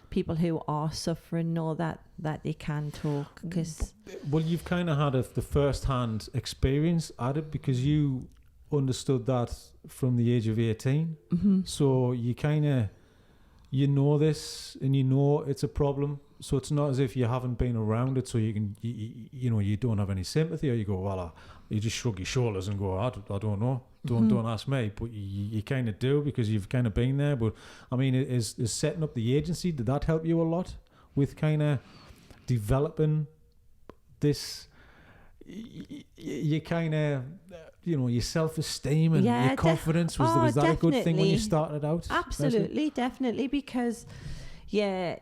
people who are suffering know that they can talk. Because you've kind of had the first-hand experience at it, because you understood that from the age of 18, so you kind of, you know this, and you know it's a problem. So it's not as if you haven't been around it, so you can, you don't have any sympathy, or you go, well, you just shrug your shoulders and go, I don't know, don't ask me. But you kind of do, because you've kind of been there. But I mean, is setting up the agency, did that help you a lot with kind of developing this? You kind of, your self-esteem and your confidence, was that a good thing when you started out? Absolutely, definitely, because you're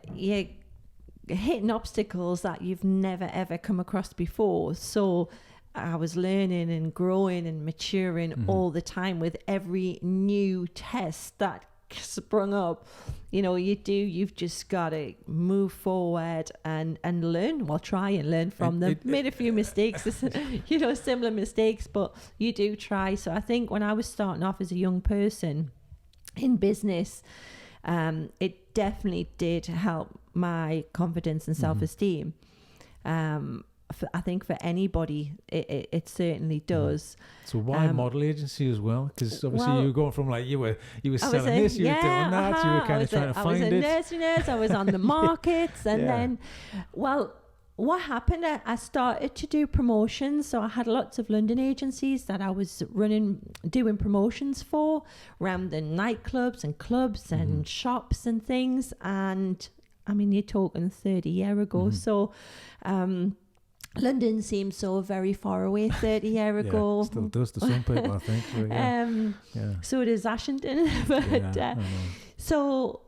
hitting obstacles that you've never ever come across before. So I was learning and growing and maturing all the time with every new test that sprung up. You've just got to move forward and learn. Well, try and learn from them. Made a few mistakes, similar mistakes, but you do try. So I think when I was starting off as a young person in business, it definitely did help my confidence and self-esteem. I think for anybody, it certainly does. So why model agency as well? Because obviously you were going from you were selling this, you were doing that, you were kind of trying to find it. I was a nursery nurse, I was on the markets, and then, what happened? I started to do promotions. So I had lots of London agencies that I was doing promotions for around the nightclubs and clubs and shops and things. And I mean, you're talking 30 years ago. So London seems so very far away 30 years ago. Still does to some people, I think. So does Ashington. But so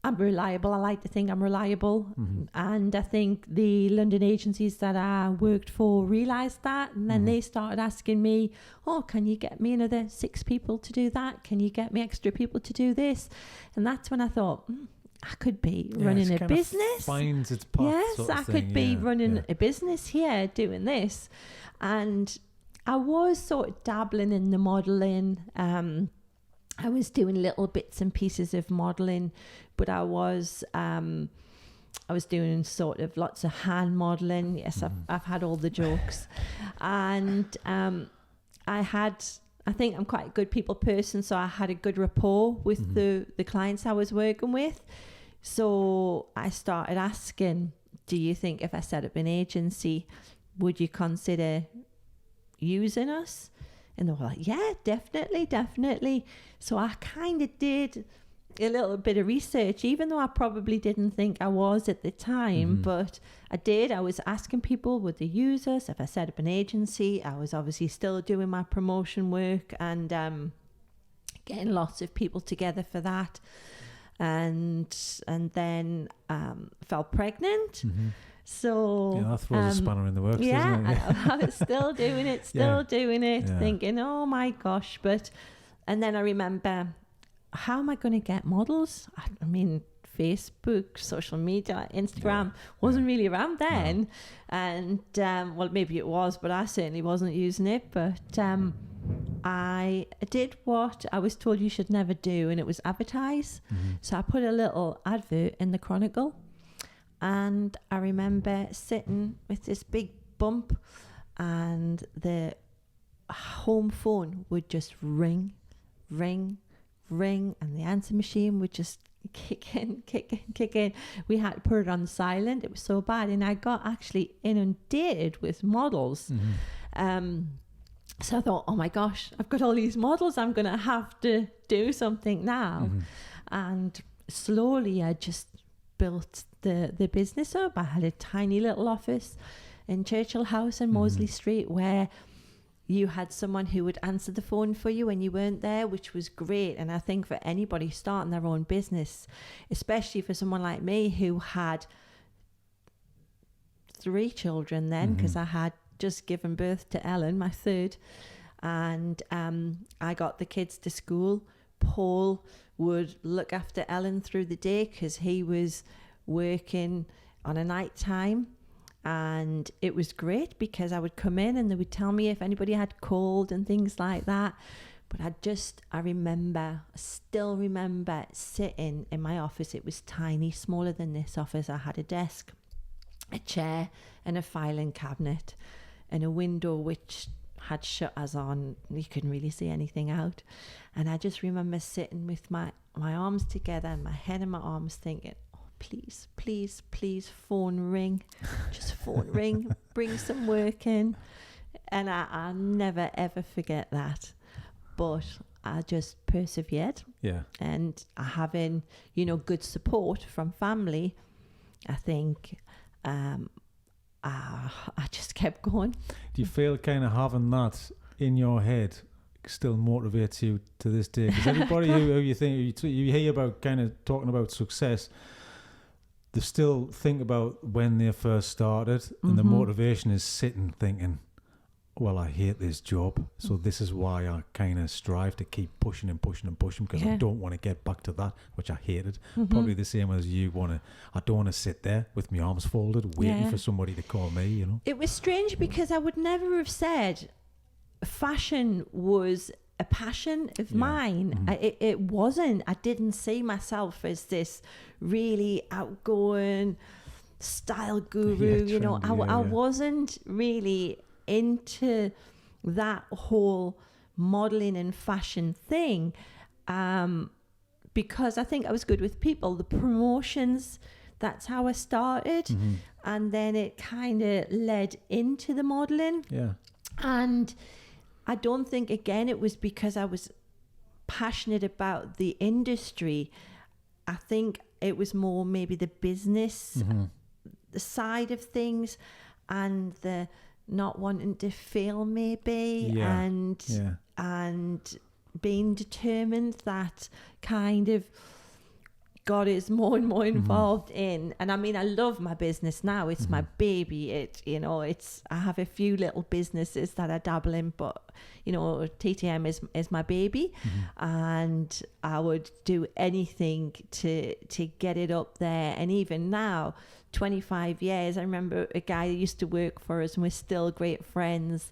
I'm reliable. I like to think I'm reliable. And I think the London agencies that I worked for realised that. And then they started asking me, can you get me another 6 people to do that? Can you get me extra people to do this? And that's when I thought, I could be running a business. Finds its path. Yes, I could be running a business here doing this. And I was sort of dabbling in the modelling. I was doing little bits and pieces of modelling, but I was doing sort of lots of hand modelling. Yes, I've had all the jokes. And I think I'm quite a good people person, so I had a good rapport with the clients I was working with. So I started asking, do you think if I set up an agency, would you consider using us? And they were like, yeah, definitely. So I kind of did a little bit of research, even though I probably didn't think I was at the time, but I did. I was asking people, would they use us if I set up an agency? I was obviously still doing my promotion work and getting lots of people together for that. And then fell pregnant. So that throws a spanner in the works, doesn't it? I was still doing it, thinking, oh my gosh. And then I remember, how am I going to get models? I mean, Facebook, social media, Instagram wasn't really around then. No. And well, maybe it was, but I certainly wasn't using it. But I did what I was told you should never do, and it was advertise. So I put a little advert in the Chronicle, and I remember sitting with this big bump, and the home phone would just ring, and the answer machine would just kick in. We had to put it on silent. It was so bad, and I got actually inundated with models. So I thought, oh my gosh, I've got all these models, I'm going to have to do something now. And slowly I just built the business up. I had a tiny little office in Churchill House in Mosley Street where you had someone who would answer the phone for you when you weren't there, which was great. And I think for anybody starting their own business, especially for someone like me who had 3 children then, because I had just given birth to Ellen, my third, and I got the kids to school. Paul would look after Ellen through the day because he was working on a night time, and it was great because I would come in and they would tell me if anybody had cold and things like that. But I still remember sitting in my office. It was tiny, smaller than this office. I had a desk, a chair and a filing cabinet and a window which had shutters on. You couldn't really see anything out. And I just remember sitting with my arms together and my head in my arms thinking, oh, please, please, please, phone ring. Just phone ring, bring some work in. And I'll never, ever forget that. But I just persevered. Yeah. And having, good support from family, I think I just kept going. Do you feel kind of having that in your head still motivates you to this day? Because everybody who you think you hear about kind of talking about success, they still think about when they first started, and the motivation is sitting thinking, well, I hate this job, so this is why I kind of strive to keep pushing and pushing and pushing, because I don't want to get back to that, which I hated. Probably the same as you I don't want to sit there with my arms folded waiting for somebody to call me, It was strange because I would never have said fashion was a passion of mine. It wasn't. I didn't see myself as this really outgoing style guru, I wasn't really into that whole modeling and fashion thing, because I think I was good with people. The promotions, that's how I started, and then it kind of led into the modeling. And I don't think, again, it was because I was passionate about the industry. I think it was more maybe the business the side of things, and the not wanting to fail maybe, and being determined that kind of God is more and more involved in. And I mean, I love my business now. It's my baby. I have a few little businesses that I dabble in, but TTM is my baby, and I would do anything to get it up there. And even now, 25 years, I remember a guy who used to work for us and we're still great friends.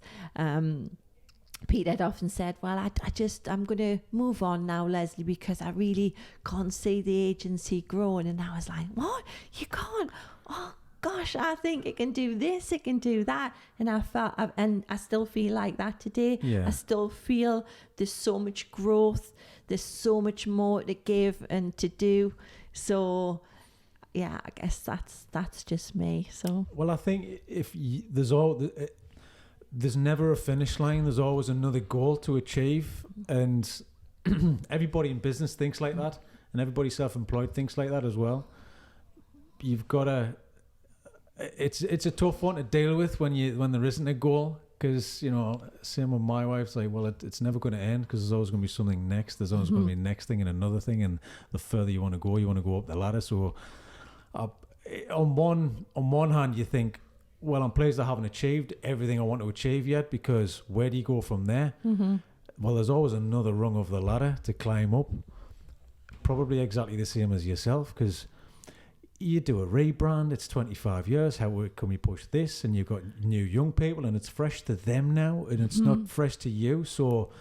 Pete had often said, well, I'm going to move on now, Lesley, because I really can't see the agency growing. And I was like, what? You can't? Oh, gosh, I think it can do this, it can do that. And I still feel like that today. I still feel there's so much growth. There's so much more to give and to do. So yeah, I guess that's just me. So well, I think there's never a finish line. There's always another goal to achieve, and everybody in business thinks like that, and everybody self-employed thinks like that as well. You've got to. It's a tough one to deal with when there isn't a goal, because same with my wife's like, well, it's never going to end, because there's always going to be something next. There's always going to be a next thing and another thing, and the further you want to go up the ladder. So. On one hand, you think, well, I'm pleased I haven't achieved everything I want to achieve yet, because where do you go from there? Well, there's always another rung of the ladder to climb up. Probably exactly the same as yourself, because you do a rebrand, it's 25 years, how can we push this? And you've got new young people, and it's fresh to them now, and it's not fresh to you. So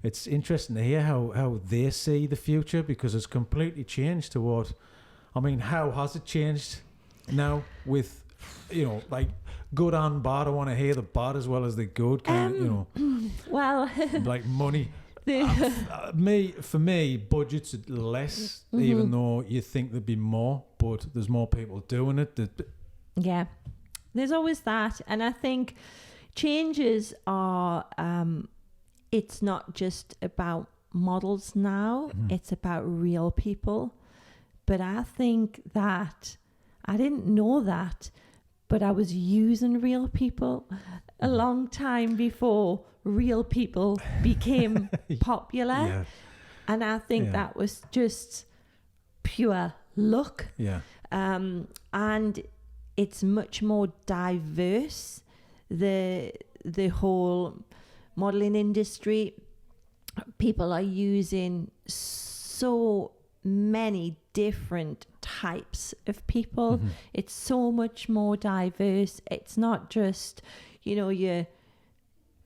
it's interesting to hear how they see the future, because it's completely changed to what... I mean, how has it changed now with, like good and bad? I want to hear the bad as well as the good, well, like money. For me, budgets are less, even though you think there'd be more, but there's more people doing it. Yeah, there's always that. And I think changes are, it's not just about models now, it's about real people. But I think that I didn't know that, but I was using real people a long time before real people became popular. Yeah. And I think that was just pure luck. Yeah. And it's much more diverse, the whole modeling industry. People are using so many different types of people. Mm-hmm. It's so much more diverse. It's not just, your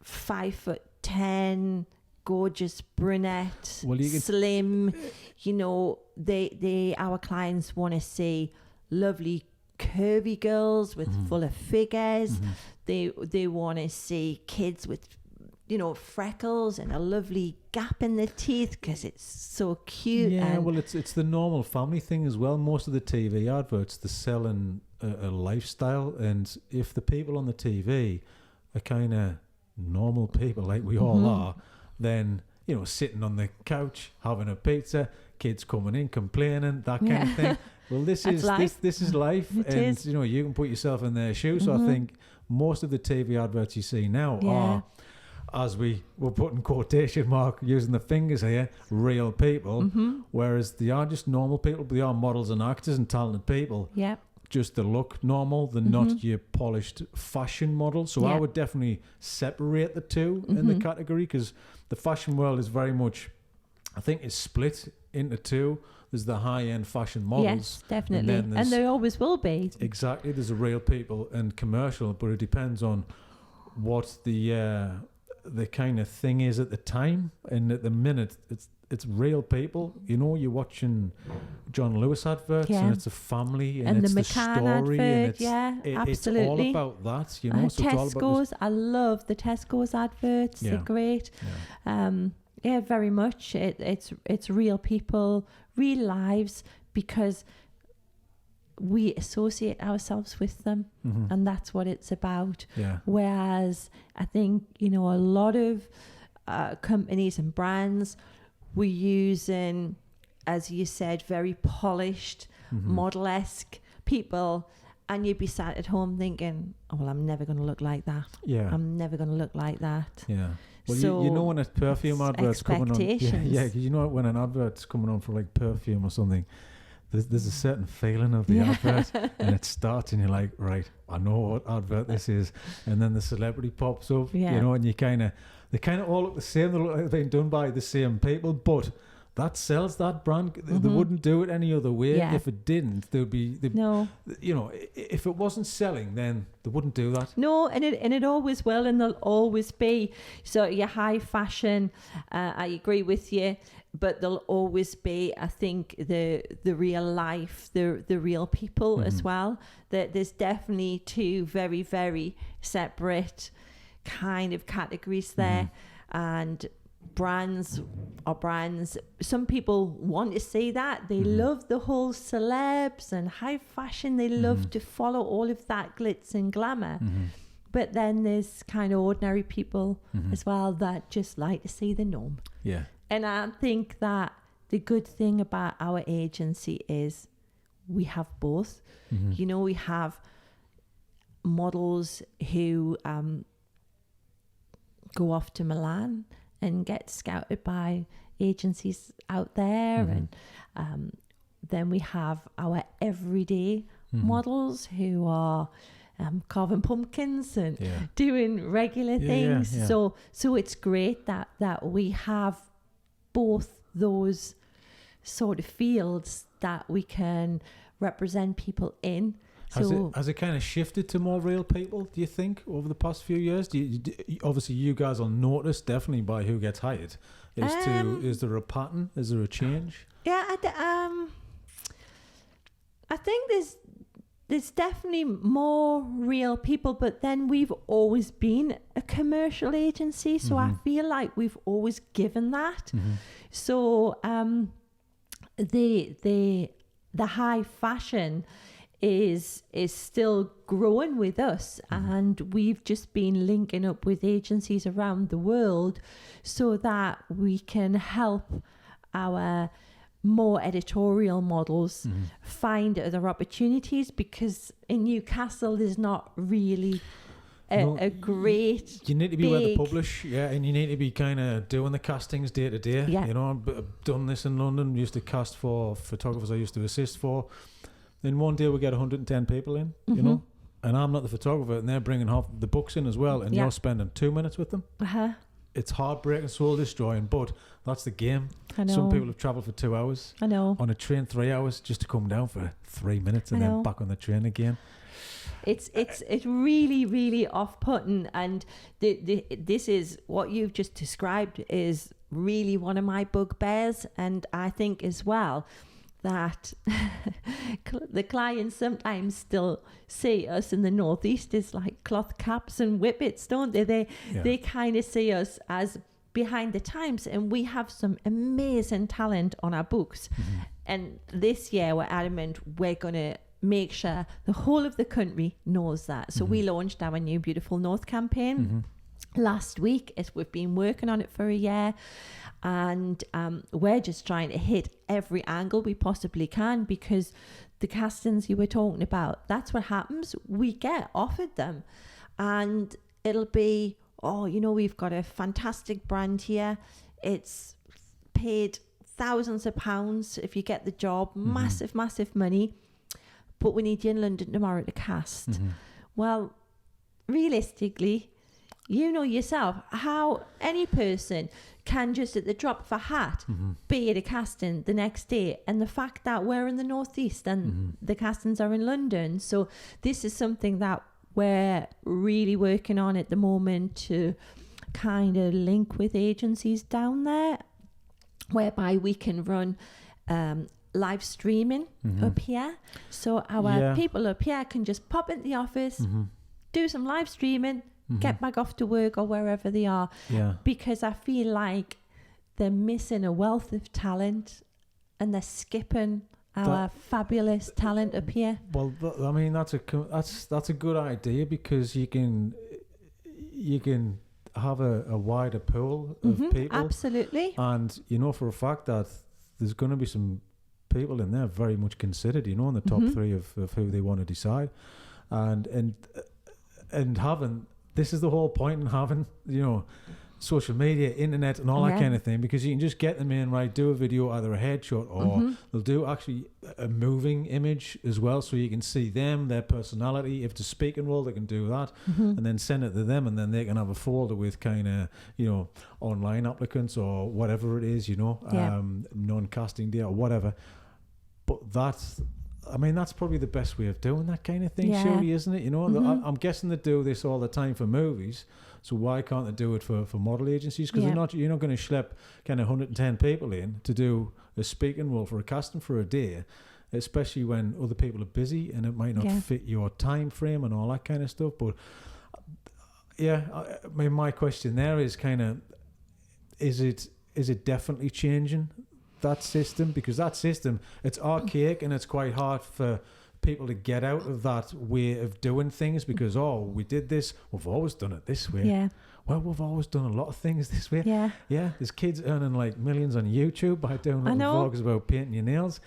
5'10" gorgeous brunette, slim. Our clients want to see lovely curvy girls with fuller figures. They want to see kids with freckles and a lovely gap in the teeth because it's so cute. Yeah, well, it's the normal family thing as well. Most of the TV adverts, they're selling a lifestyle, and if the people on the TV are kind of normal people like we all are, then sitting on the couch having a pizza, kids coming in complaining, that kind of thing. Well, this is life. This is life, and you can put yourself in their shoes. So I think most of the TV adverts you see now are, as we were putting quotation mark using the fingers here, real people, whereas they are just normal people, but they are models and actors and talented people. Yeah. Just they look normal, they're not your polished fashion model. So I would definitely separate the two in the category, because the fashion world is very much, I think it's split into two. There's the high-end fashion models. Yes, definitely. And there always will be. Exactly. There's a real people and commercial, but it depends on what the kind of thing is at the time. And at the minute, it's real people. You're watching John Lewis adverts, and it's a family, and it's the story, advert, and absolutely. it's all about that. So Tesco's, I love the Tesco's adverts. They're great. Yeah, very much. It's real people, real lives, because we associate ourselves with them, and that's what it's about. Yeah. Whereas I think a lot of companies and brands were using, as you said, very polished, model-esque people, and you'd be sat at home thinking, "Oh, well, I'm never going to look like that. Yeah, I'm never going to look like that." Yeah. Well, so when a perfume advert's coming on, because when an advert's coming on for like perfume or something, there's a certain feeling of the advert, and it starts, and you're like, right, I know what advert this is, and then the celebrity pops up, and they kind of all look the same. They look like they've been done by the same people, but that sells that brand. They wouldn't do it any other way. If it didn't, if it wasn't selling, then they wouldn't do that. No, and it always will, and there'll always be. So your high fashion, I agree with you, but there'll always be, I think, the real life, the real people as well. There's definitely two very, very separate kind of categories there, and brands are brands. Some people want to see that. They love the whole celebs and high fashion. They love to follow all of that glitz and glamour. But then there's kind of ordinary people as well that just like to see the norm. Yeah. And I think that the good thing about our agency is we have both. We have models who go off to Milan and get scouted by agencies out there, and then we have our everyday models who are carving pumpkins and doing regular things. So it's great that we have both those sort of fields that we can represent people in. Has it kind of shifted to more real people, do you think, over the past few years? Obviously, you guys will notice definitely by who gets hired. Is there a pattern? Is there a change? Yeah, I think there's definitely more real people, but then we've always been a commercial agency, so I feel like we've always given that. So the high fashion is still growing with us, and we've just been linking up with agencies around the world so that we can help our more editorial models find other opportunities, because in Newcastle there's not really a great. You need to be where they publish, and you need to be kind of doing the castings day to day. Yeah. You know, I've done this in London. Used to cast for photographers I used to assist for. Then one day we get 110 people in, you know, and I'm not the photographer, and they're bringing half the books in as well, and you're spending 2 minutes with them. It's heartbreaking, soul destroying, but that's the game. I know. Some people have travelled for 2 hours. I know. On a train, 3 hours just to come down for 3 minutes and then back on the train again. It's really, really off-putting, and this is what you've just described is really one of my bugbears, and I think as well that the clients sometimes still see us in the Northeast as like cloth caps and whippets, don't they? They kind of see us as behind the times, and we have some amazing talent on our books. And this year we're adamant we're going to make sure the whole of the country knows that. So we launched our new Beautiful North campaign last week, as we've been working on it for a year, and we're just trying to hit every angle we possibly can, because the castings you were talking about, that's what happens. We get offered them and it'll be, oh, you know, we've got a fantastic brand here, it's paid thousands of pounds if you get the job, massive money, but we need you in London tomorrow to cast. Well, realistically, you know yourself how any person can just at the drop of a hat be at a casting the next day, and the fact that we're in the Northeast and the castings are in London. So this is something that we're really working on at the moment, to kind of link with agencies down there, whereby we can run live streaming up here, so our people up here can just pop into the office, do some live streaming, get back off to work or wherever they are. Because I feel like they're missing a wealth of talent and they're skipping our fabulous talent up here. Well, I mean, that's a good idea, because you can have a wider pool of people. Absolutely. And you know for a fact that there's going to be some people in there very much considered, you know, in the top three of who they want to decide. And having, this is the whole point in having, you know, social media, internet and all that kind of thing, because you can just get them in, right, do a video, either a headshot or they'll do actually a moving image as well, so you can see them, their personality. If it's a speaking role, they can do that and then send it to them, and then they can have a folder with kind of, you know, online applicants or whatever it is, you know, non-casting day or whatever. But that's, I mean, that's probably the best way of doing that kind of thing, surely, isn't it? You know, I'm guessing they do this all the time for movies, so why can't they do it for model agencies? Because you're not going to schlep kind of 110 people in to do a speaking role for a casting for a day, especially when other people are busy and it might not fit your time frame and all that kind of stuff. But I mean, my question there is kind of, is it definitely changing that system? Because that system, it's archaic and it's quite hard for people to get out of that way of doing things, because we did this, we've always done it this way. Well, we've always done a lot of things this way. There's kids earning like millions on YouTube by doing little vlogs about painting your nails.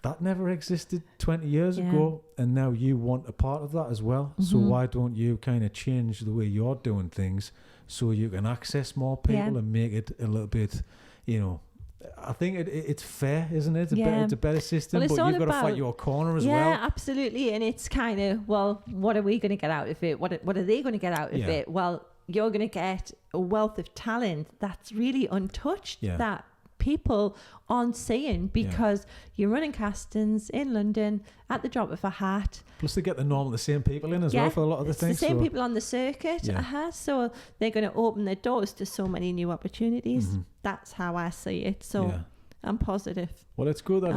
That never existed 20 years ago, and now you want a part of that as well. So why don't you kind of change the way you're doing things so you can access more people and make it a little bit, you know, I think it's fair, isn't it? It's a better system, but you've got to fight your corner as well. Yeah, absolutely. And it's kind of, well, what are we going to get out of it? What are they going to get out of it? Well, you're going to get a wealth of talent that's really untouched, that people aren't seeing, because you're running castings in London at the drop of a hat. Plus they get the same people in as well for a lot of the things. The same people on the circuit. So they're going to open their doors to so many new opportunities. That's how I see it. So I'm positive. Well, it's good that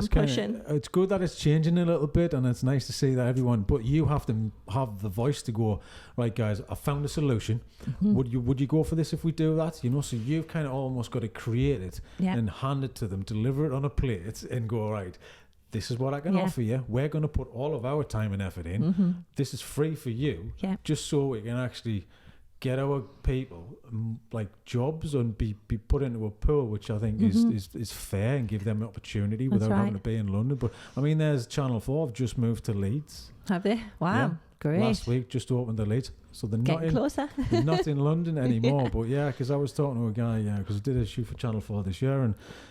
it's good that it's changing a little bit, and it's nice to see that everyone. But you have to have the voice to go, right, guys, I found a solution. Would you go for this if we do that? You know, so you've kind of almost got to create it and hand it to them, deliver it on a plate, and go, right, this is what I can offer you. We're going to put all of our time and effort in. This is free for you, just so we can actually get our people like jobs and be put into a pool, which I think is fair, and give them an opportunity without having to be in London. But I mean, there's Channel 4 have just moved to Leeds. Have they? Wow. Great. last week, just opened the Leeds. So they're Getting closer. they're not in London anymore. But yeah, because I was talking to a guy, because I did a shoot for Channel 4 this year,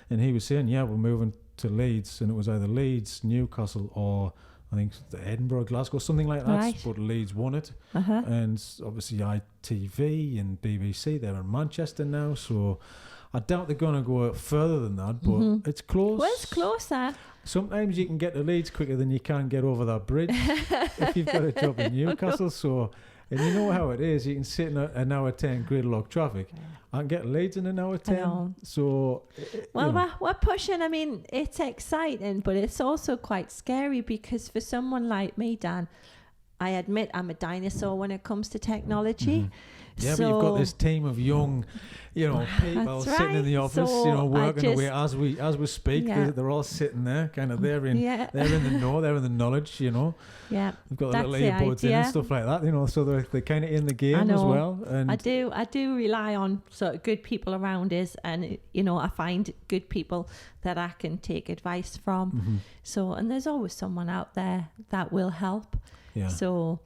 and he was saying, yeah, we're moving to Leeds, and it was either Leeds, Newcastle, or I think Edinburgh, Glasgow, something like that. Right. But Leeds won it. Uh-huh. And obviously ITV and BBC, they're in Manchester now. So I doubt they're going to go further than that, but it's close. Well, it's closer. Sometimes you can get to Leeds quicker than you can get over that bridge if you've got a job in Newcastle. So, and you know how it is. You can sit in an hour 10 gridlock traffic. I can get Leeds in an hour 10. So, well, we're pushing. I mean, it's exciting, but it's also quite scary because for someone like me, Dan, I admit I'm a dinosaur when it comes to technology. Mm-hmm. Yeah, but you've got this team of young, people sitting in the office, working away as we speak. Yeah. They're all sitting there, kind of they're in the know, they're in the knowledge, Yeah, they've got little earbuds in and stuff like that, so they're kind of in the game as well. And I do rely on sort of good people around us, and I find good people that I can take advice from. Mm-hmm. So, and there's always someone out there that will help. Yeah. So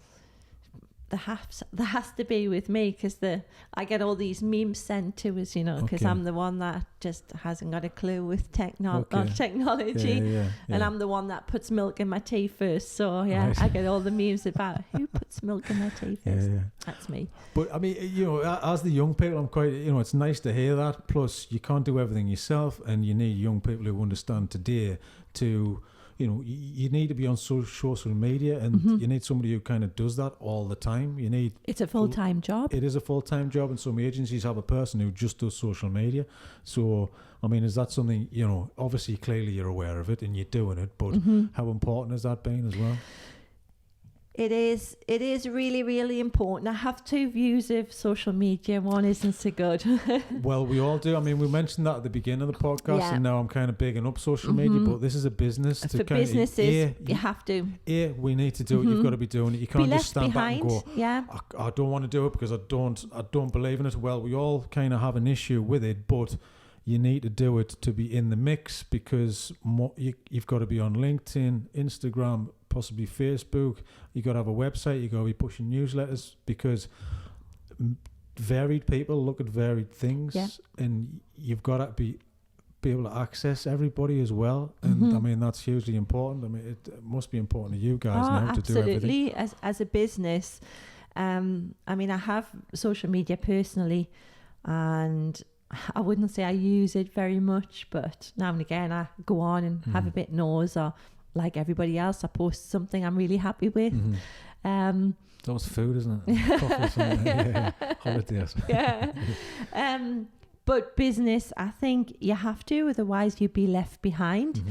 there has to be with me because I get all these memes sent to us, because I'm the one that just hasn't got a clue with technology, and I'm the one that puts milk in my tea first. So I get all the memes about who puts milk in their tea first. That's me. But I mean, as the young people, I'm quite, it's nice to hear that. Plus, you can't do everything yourself, and you need young people who understand today to. You need to be on social media, and you need somebody who kind of does that all the time. It's a full-time job. It is a full-time job, and some agencies have a person who just does social media. So, I mean, is that something, obviously, clearly you're aware of it and you're doing it, but how important has that been as well? It is really, really important. I have two views of social media. One isn't so good. Well, we all do. I mean, we mentioned that at the beginning of the podcast, and now I'm kind of bigging up social media, but this is a business. For businesses, you have to. We need to do it. You've got to be doing it. You can't just stand back and go, yeah. I don't want to do it because I don't believe in it. Well, we all kind of have an issue with it, but you need to do it to be in the mix because you've got to be on LinkedIn, Instagram, possibly Facebook. You got to have a website. You got to be pushing newsletters because varied people look at varied things, and you've got to be able to access everybody as well. And I mean, that's hugely important. I mean, it must be important to you guys now to do everything. Absolutely. As a business, I mean, I have social media personally, and I wouldn't say I use it very much, but now and again I go on and have a bit nose, or like everybody else, I post something I'm really happy with. It's almost food, isn't it? Coffee or something. Holidays. But business, I think you have to, otherwise you'd be left behind.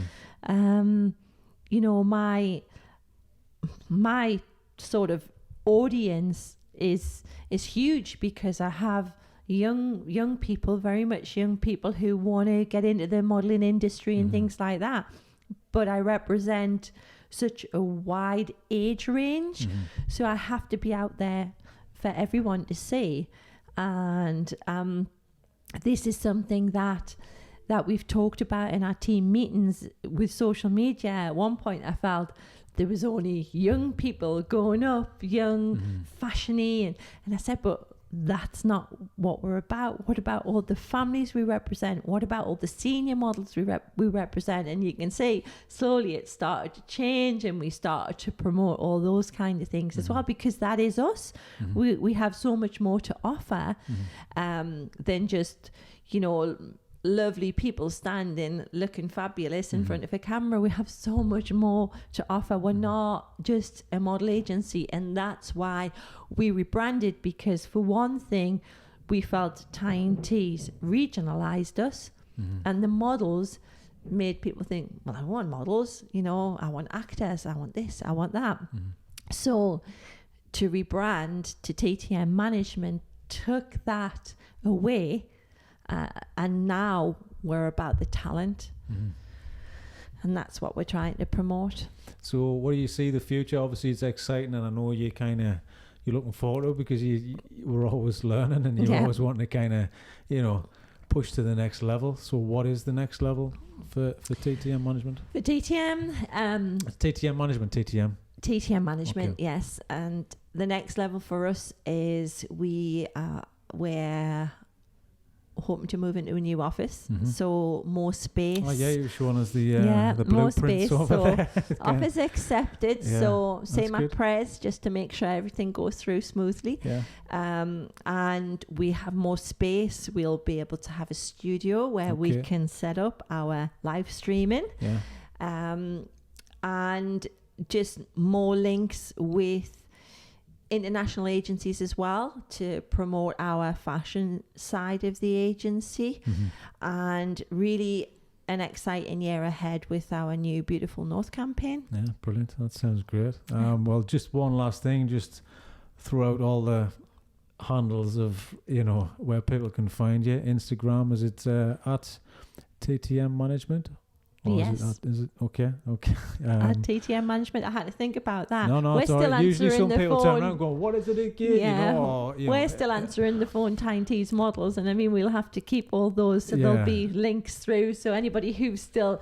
My sort of audience is huge because I have young people, very much young people who want to get into the modelling industry and things like that. But I represent such a wide age range, so I have to be out there for everyone to see. And this is something that we've talked about in our team meetings with social media. At one point, I felt there was only young people going up, young, fashiony, and I said, but that's not what we're about. What about all the families we represent? What about all the senior models we represent? And you can see slowly it started to change, and we started to promote all those kind of things as well, because that is us. We have so much more to offer than just, lovely people standing looking fabulous in front of a camera. We have so much more to offer. We're not just a model agency, and that's why we rebranded, because for one thing we felt Tyne Tees regionalized us, and the models made people think, well, I want models, I want actors, I want this, I want that. So to rebrand to TTM Management took that away. And now we're about the talent, and that's what we're trying to promote. So what do you see the future? Obviously it's exciting, and I know you're looking forward to it because we're always learning, and you're always wanting to kind of push to the next level. So what is the next level for TTM Management? For TTM, TTM Management, TTM. TTM management, Okay. yes. And the next level for us is we're hoping to move into a new office, so more space. Oh yeah, you were showing us the more blueprints space. over So there. office accepted. Yeah, So say that's my good. prayers just to make sure everything goes through smoothly. Yeah. And we have more space. We'll be able to have a studio where we Okay. can set up our live streaming. Yeah. And just more links with international agencies as well to promote our fashion side of the agency, and really an exciting year ahead with our new Beautiful North campaign. Yeah, brilliant. That sounds great. Well, just one last thing, just throw out all the handles of, where people can find you. Instagram, is it at TTM Management? Or Yes. Is it okay? Okay. At TTM Management, I had to think about that. No, We're it's all still right. Usually answering some the people turn phone. around going, what is it again? Yeah. We're still answering the phone Tyne Tees models, and I mean, we'll have to keep all those, so there'll be links through. So anybody who's still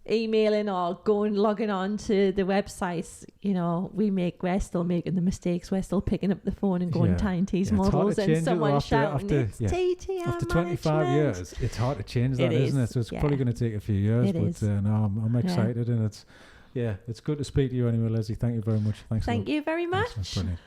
emailing or logging on to the websites, we're still making the mistakes. We're still picking up the phone and going Tyne Tees models, and someone shouting, it's TTM After 25 management. years, it's hard to change that, isn't it? So it's probably going to take a few years, It but no, I'm excited, and it's good to speak to you anyway, Lesley. Thank you very much. Thanks. Thank you very much. That's brilliant.